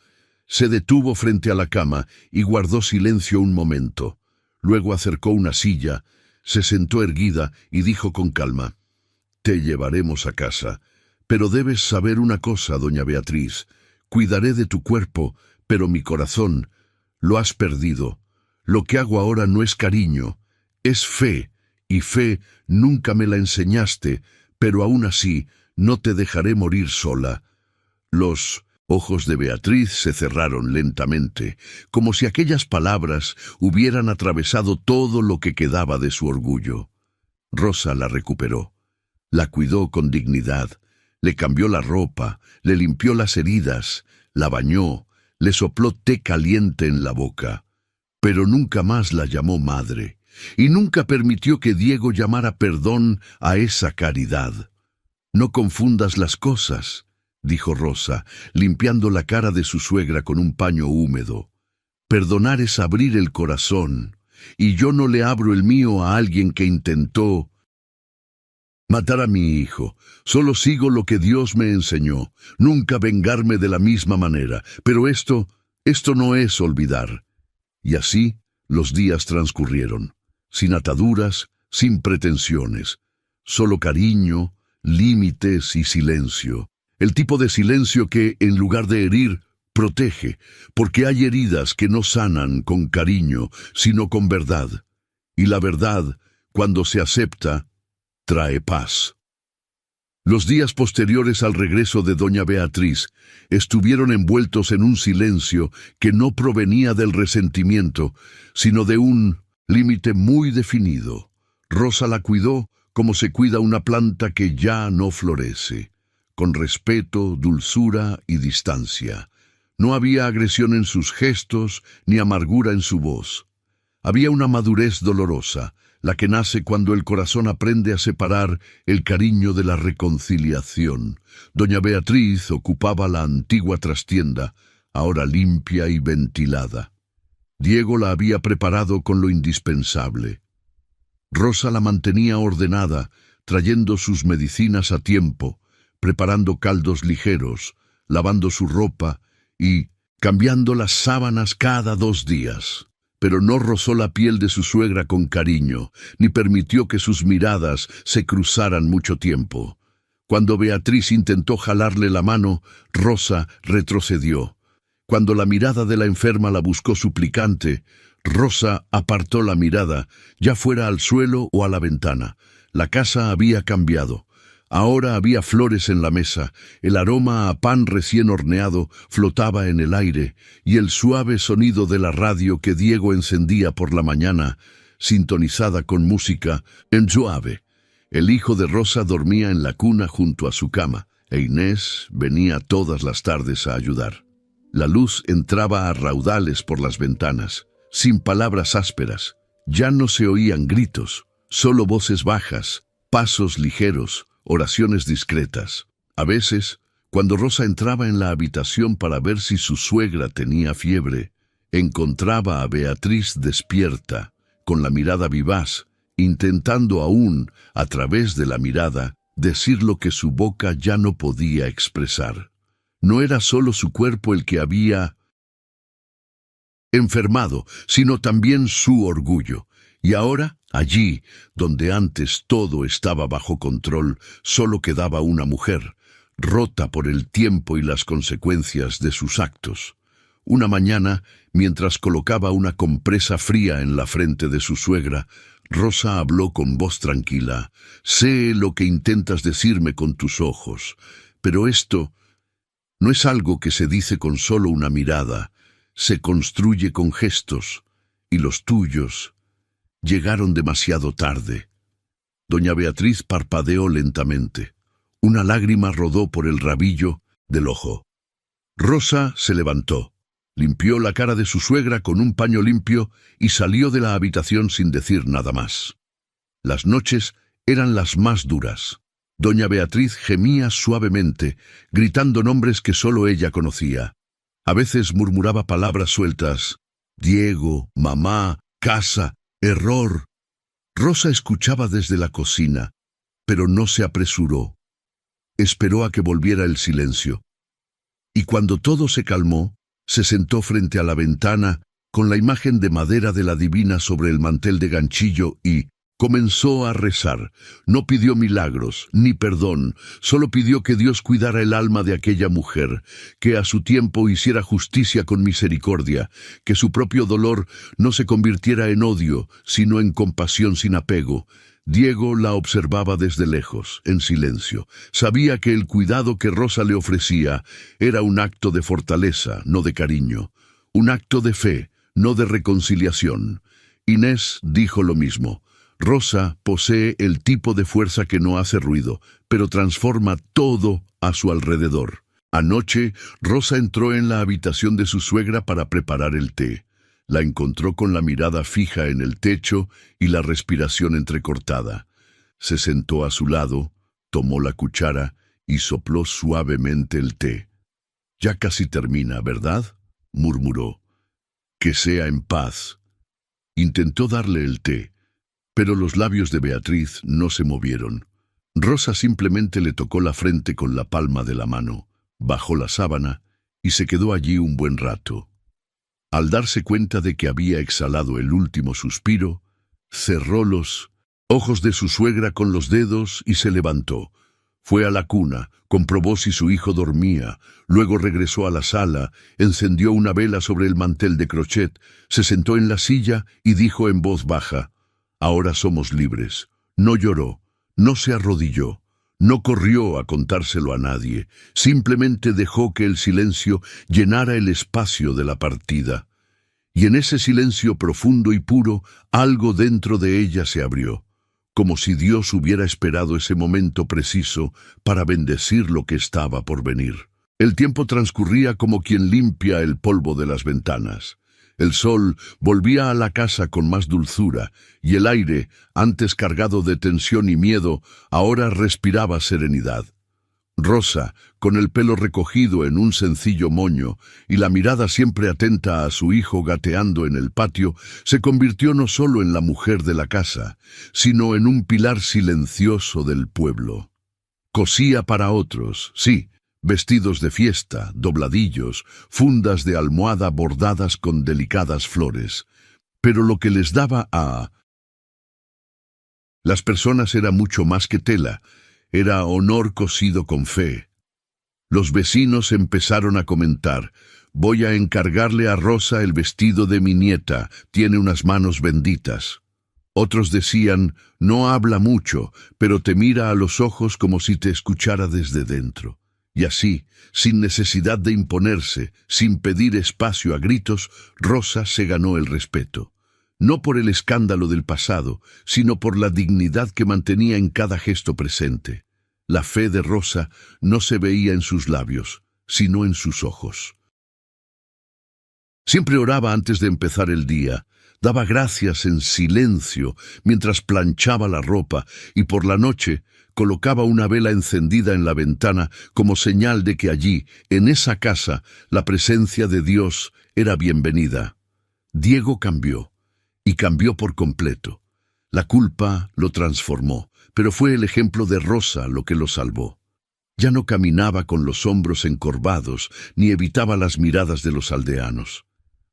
Se detuvo frente a la cama y guardó silencio un momento. Luego acercó una silla, se sentó erguida y dijo con calma: «Te llevaremos a casa. Pero debes saber una cosa, doña Beatriz. Cuidaré de tu cuerpo, pero mi corazón lo has perdido. Lo que hago ahora no es cariño, es fe, y fe nunca me la enseñaste, pero aún así no te dejaré morir sola». Los ojos de Beatriz se cerraron lentamente, como si aquellas palabras hubieran atravesado todo lo que quedaba de su orgullo. Rosa la recuperó. La cuidó con dignidad, le cambió la ropa, le limpió las heridas, la bañó, le sopló té caliente en la boca. Pero nunca más la llamó madre. y nunca permitió que Diego llamara perdón a esa caridad. «No confundas las cosas», dijo Rosa, limpiando la cara de su suegra con un paño húmedo. «Perdonar es abrir el corazón, y yo no le abro el mío a alguien que intentó matar a mi hijo. Solo sigo lo que Dios me enseñó, nunca vengarme de la misma manera. Pero esto no es olvidar». Y así los días transcurrieron, sin ataduras, sin pretensiones, solo cariño, límites y silencio. El tipo de silencio que, en lugar de herir, protege, porque hay heridas que no sanan con cariño, sino con verdad. Y la verdad, cuando se acepta, trae paz. Los días posteriores al regreso de doña Beatriz estuvieron envueltos en un silencio que no provenía del resentimiento, sino de un límite muy definido. Rosa la cuidó como se cuida una planta que ya no florece, con respeto, dulzura y distancia. No había agresión en sus gestos ni amargura en su voz. Había una madurez dolorosa, la que nace cuando el corazón aprende a separar el cariño de la reconciliación. Doña Beatriz ocupaba la antigua trastienda, ahora limpia y ventilada. Diego la había preparado con lo indispensable. Rosa la mantenía ordenada, trayendo sus medicinas a tiempo, preparando caldos ligeros, lavando su ropa y cambiando las sábanas cada 2 días. Pero no rozó la piel de su suegra con cariño, ni permitió que sus miradas se cruzaran mucho tiempo. Cuando Beatriz intentó jalarle la mano, Rosa retrocedió. Cuando la mirada de la enferma la buscó suplicante, Rosa apartó la mirada, ya fuera al suelo o a la ventana. La casa había cambiado. Ahora había flores en la mesa, el aroma a pan recién horneado flotaba en el aire, y el suave sonido de la radio que Diego encendía por la mañana, sintonizada con música en suave. El hijo de Rosa dormía en la cuna junto a su cama, e Inés venía todas las tardes a ayudar. La luz entraba a raudales por las ventanas, sin palabras ásperas. Ya no se oían gritos, solo voces bajas, pasos ligeros, oraciones discretas. A veces, cuando Rosa entraba en la habitación para ver si su suegra tenía fiebre, encontraba a Beatriz despierta, con la mirada vivaz, intentando aún, a través de la mirada, decir lo que su boca ya no podía expresar. No era solo su cuerpo el que había enfermado, sino también su orgullo. Y ahora, allí, donde antes todo estaba bajo control, solo quedaba una mujer, rota por el tiempo y las consecuencias de sus actos. Una mañana, mientras colocaba una compresa fría en la frente de su suegra, Rosa habló con voz tranquila. «Sé lo que intentas decirme con tus ojos, pero esto no es algo que se dice con solo una mirada, se construye con gestos, y los tuyos llegaron demasiado tarde». Doña Beatriz parpadeó lentamente. Una lágrima rodó por el rabillo del ojo. Rosa se levantó, limpió la cara de su suegra con un paño limpio y salió de la habitación sin decir nada más. Las noches eran las más duras. Doña Beatriz gemía suavemente, gritando nombres que solo ella conocía. A veces murmuraba palabras sueltas: Diego, mamá, casa, error. Rosa escuchaba desde la cocina, pero no se apresuró. Esperó a que volviera el silencio. Y cuando todo se calmó, se sentó frente a la ventana, con la imagen de madera de la Divina sobre el mantel de ganchillo y comenzó a rezar. No pidió milagros, ni perdón, solo pidió que Dios cuidara el alma de aquella mujer, que a su tiempo hiciera justicia con misericordia, que su propio dolor no se convirtiera en odio, sino en compasión sin apego. Diego la observaba desde lejos, en silencio. Sabía que el cuidado que Rosa le ofrecía era un acto de fortaleza, no de cariño, un acto de fe, no de reconciliación. Inés dijo lo mismo. Rosa posee el tipo de fuerza que no hace ruido, pero transforma todo a su alrededor. Anoche, Rosa entró en la habitación de su suegra para preparar el té. La encontró con la mirada fija en el techo y la respiración entrecortada. Se sentó a su lado, tomó la cuchara y sopló suavemente el té. «Ya casi termina, ¿verdad?», murmuró. «Que sea en paz». Intentó darle el té, pero los labios de Beatriz no se movieron. Rosa simplemente le tocó la frente con la palma de la mano, bajó la sábana y se quedó allí un buen rato. Al darse cuenta de que había exhalado el último suspiro, cerró los ojos de su suegra con los dedos y se levantó. Fue a la cuna, comprobó si su hijo dormía, luego regresó a la sala, encendió una vela sobre el mantel de crochet, se sentó en la silla y dijo en voz baja: «Ahora somos libres». No lloró, no se arrodilló, no corrió a contárselo a nadie, simplemente dejó que el silencio llenara el espacio de la partida. Y en ese silencio profundo y puro, algo dentro de ella se abrió, como si Dios hubiera esperado ese momento preciso para bendecir lo que estaba por venir. El tiempo transcurría como quien limpia el polvo de las ventanas. El sol volvía a la casa con más dulzura, y el aire, antes cargado de tensión y miedo, ahora respiraba serenidad. Rosa, con el pelo recogido en un sencillo moño y la mirada siempre atenta a su hijo gateando en el patio, se convirtió no solo en la mujer de la casa, sino en un pilar silencioso del pueblo. Cosía para otros, sí, vestidos de fiesta, dobladillos, fundas de almohada bordadas con delicadas flores, pero lo que les daba a las personas era mucho más que tela. Era honor cosido con fe. Los vecinos empezaron a comentar: «Voy a encargarle a Rosa el vestido de mi nieta, tiene unas manos benditas». Otros decían: «No habla mucho, pero te mira a los ojos como si te escuchara desde dentro». Y así, sin necesidad de imponerse, sin pedir espacio a gritos, Rosa se ganó el respeto. No por el escándalo del pasado, sino por la dignidad que mantenía en cada gesto presente. La fe de Rosa no se veía en sus labios, sino en sus ojos. Siempre oraba antes de empezar el día, daba gracias en silencio mientras planchaba la ropa y por la noche colocaba una vela encendida en la ventana como señal de que allí, en esa casa, la presencia de Dios era bienvenida. Diego cambió. Y cambió por completo. La culpa lo transformó, pero fue el ejemplo de Rosa lo que lo salvó. Ya no caminaba con los hombros encorvados, ni evitaba las miradas de los aldeanos.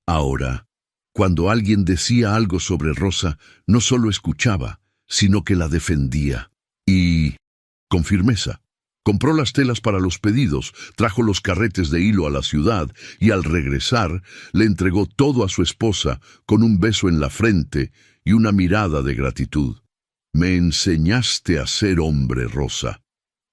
Ahora, cuando alguien decía algo sobre Rosa, no solo escuchaba, sino que la defendía. Y, con firmeza, compró las telas para los pedidos, trajo los carretes de hilo a la ciudad y al regresar le entregó todo a su esposa con un beso en la frente y una mirada de gratitud. «Me enseñaste a ser hombre, Rosa»,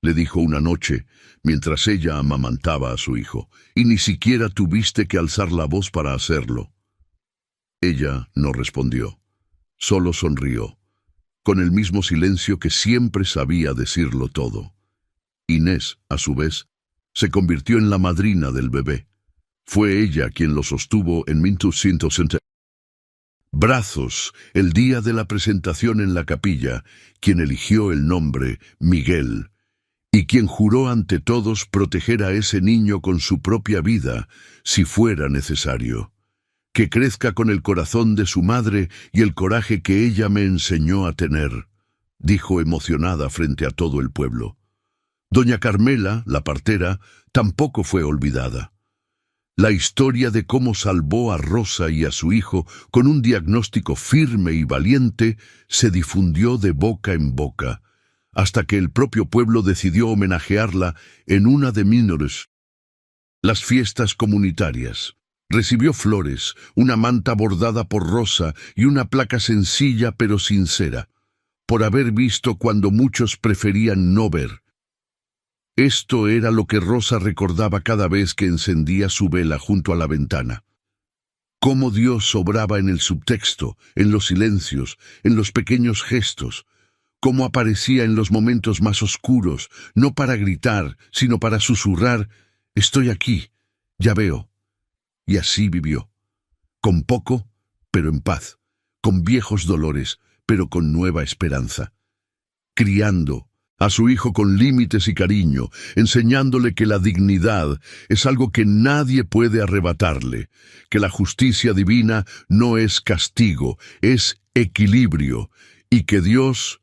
le dijo una noche mientras ella amamantaba a su hijo, «y ni siquiera tuviste que alzar la voz para hacerlo». Ella no respondió, solo sonrió, con el mismo silencio que siempre sabía decirlo todo. Inés, a su vez, se convirtió en la madrina del bebé. Fue ella quien lo sostuvo en 1960 brazos el día de la presentación en la capilla, quien eligió el nombre Miguel, y quien juró ante todos proteger a ese niño con su propia vida, si fuera necesario. Que crezca con el corazón de su madre y el coraje que ella me enseñó a tener, dijo emocionada frente a todo el pueblo. Doña Carmela, la partera, tampoco fue olvidada. La historia de cómo salvó a Rosa y a su hijo con un diagnóstico firme y valiente se difundió de boca en boca, hasta que el propio pueblo decidió homenajearla en una de las fiestas comunitarias. Recibió flores, una manta bordada por Rosa y una placa sencilla pero sincera, por haber visto cuando muchos preferían no ver. Esto era lo que Rosa recordaba cada vez que encendía su vela junto a la ventana. Cómo Dios obraba en el subtexto, en los silencios, en los pequeños gestos. Cómo aparecía en los momentos más oscuros, no para gritar, sino para susurrar: «Estoy aquí, ya veo». Y así vivió. Con poco, pero en paz, con viejos dolores, pero con nueva esperanza. Criando a su hijo con límites y cariño, enseñándole que la dignidad es algo que nadie puede arrebatarle, que la justicia divina no es castigo, es equilibrio, y que Dios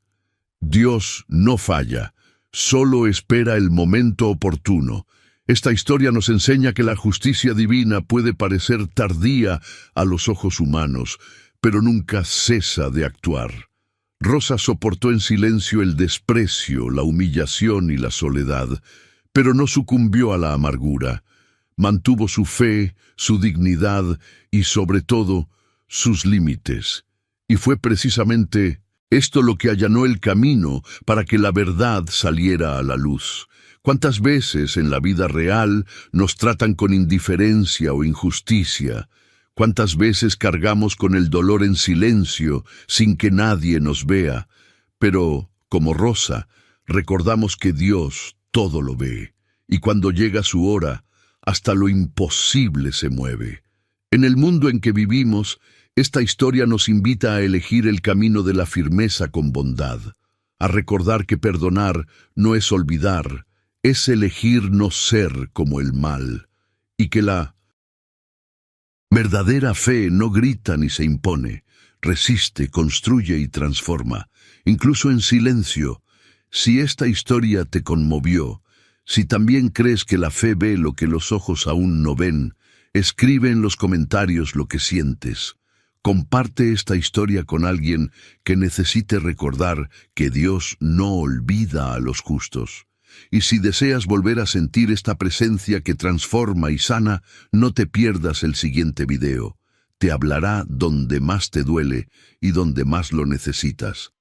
no falla, solo espera el momento oportuno. Esta historia nos enseña que la justicia divina puede parecer tardía a los ojos humanos, pero nunca cesa de actuar. Rosa soportó en silencio el desprecio, la humillación y la soledad, pero no sucumbió a la amargura. Mantuvo su fe, su dignidad y, sobre todo, sus límites. Y fue precisamente esto lo que allanó el camino para que la verdad saliera a la luz. ¿Cuántas veces en la vida real nos tratan con indiferencia o injusticia? ¿Cuántas veces cargamos con el dolor en silencio, sin que nadie nos vea? Pero, como Rosa, recordamos que Dios todo lo ve, y cuando llega su hora, hasta lo imposible se mueve. En el mundo en que vivimos, esta historia nos invita a elegir el camino de la firmeza con bondad, a recordar que perdonar no es olvidar, es elegir no ser como el mal, y que la verdadera fe no grita ni se impone, resiste, construye y transforma, incluso en silencio. Si esta historia te conmovió, si también crees que la fe ve lo que los ojos aún no ven, escribe en los comentarios lo que sientes. Comparte esta historia con alguien que necesite recordar que Dios no olvida a los justos. Y si deseas volver a sentir esta presencia que transforma y sana, no te pierdas el siguiente video. Te hablará donde más te duele y donde más lo necesitas.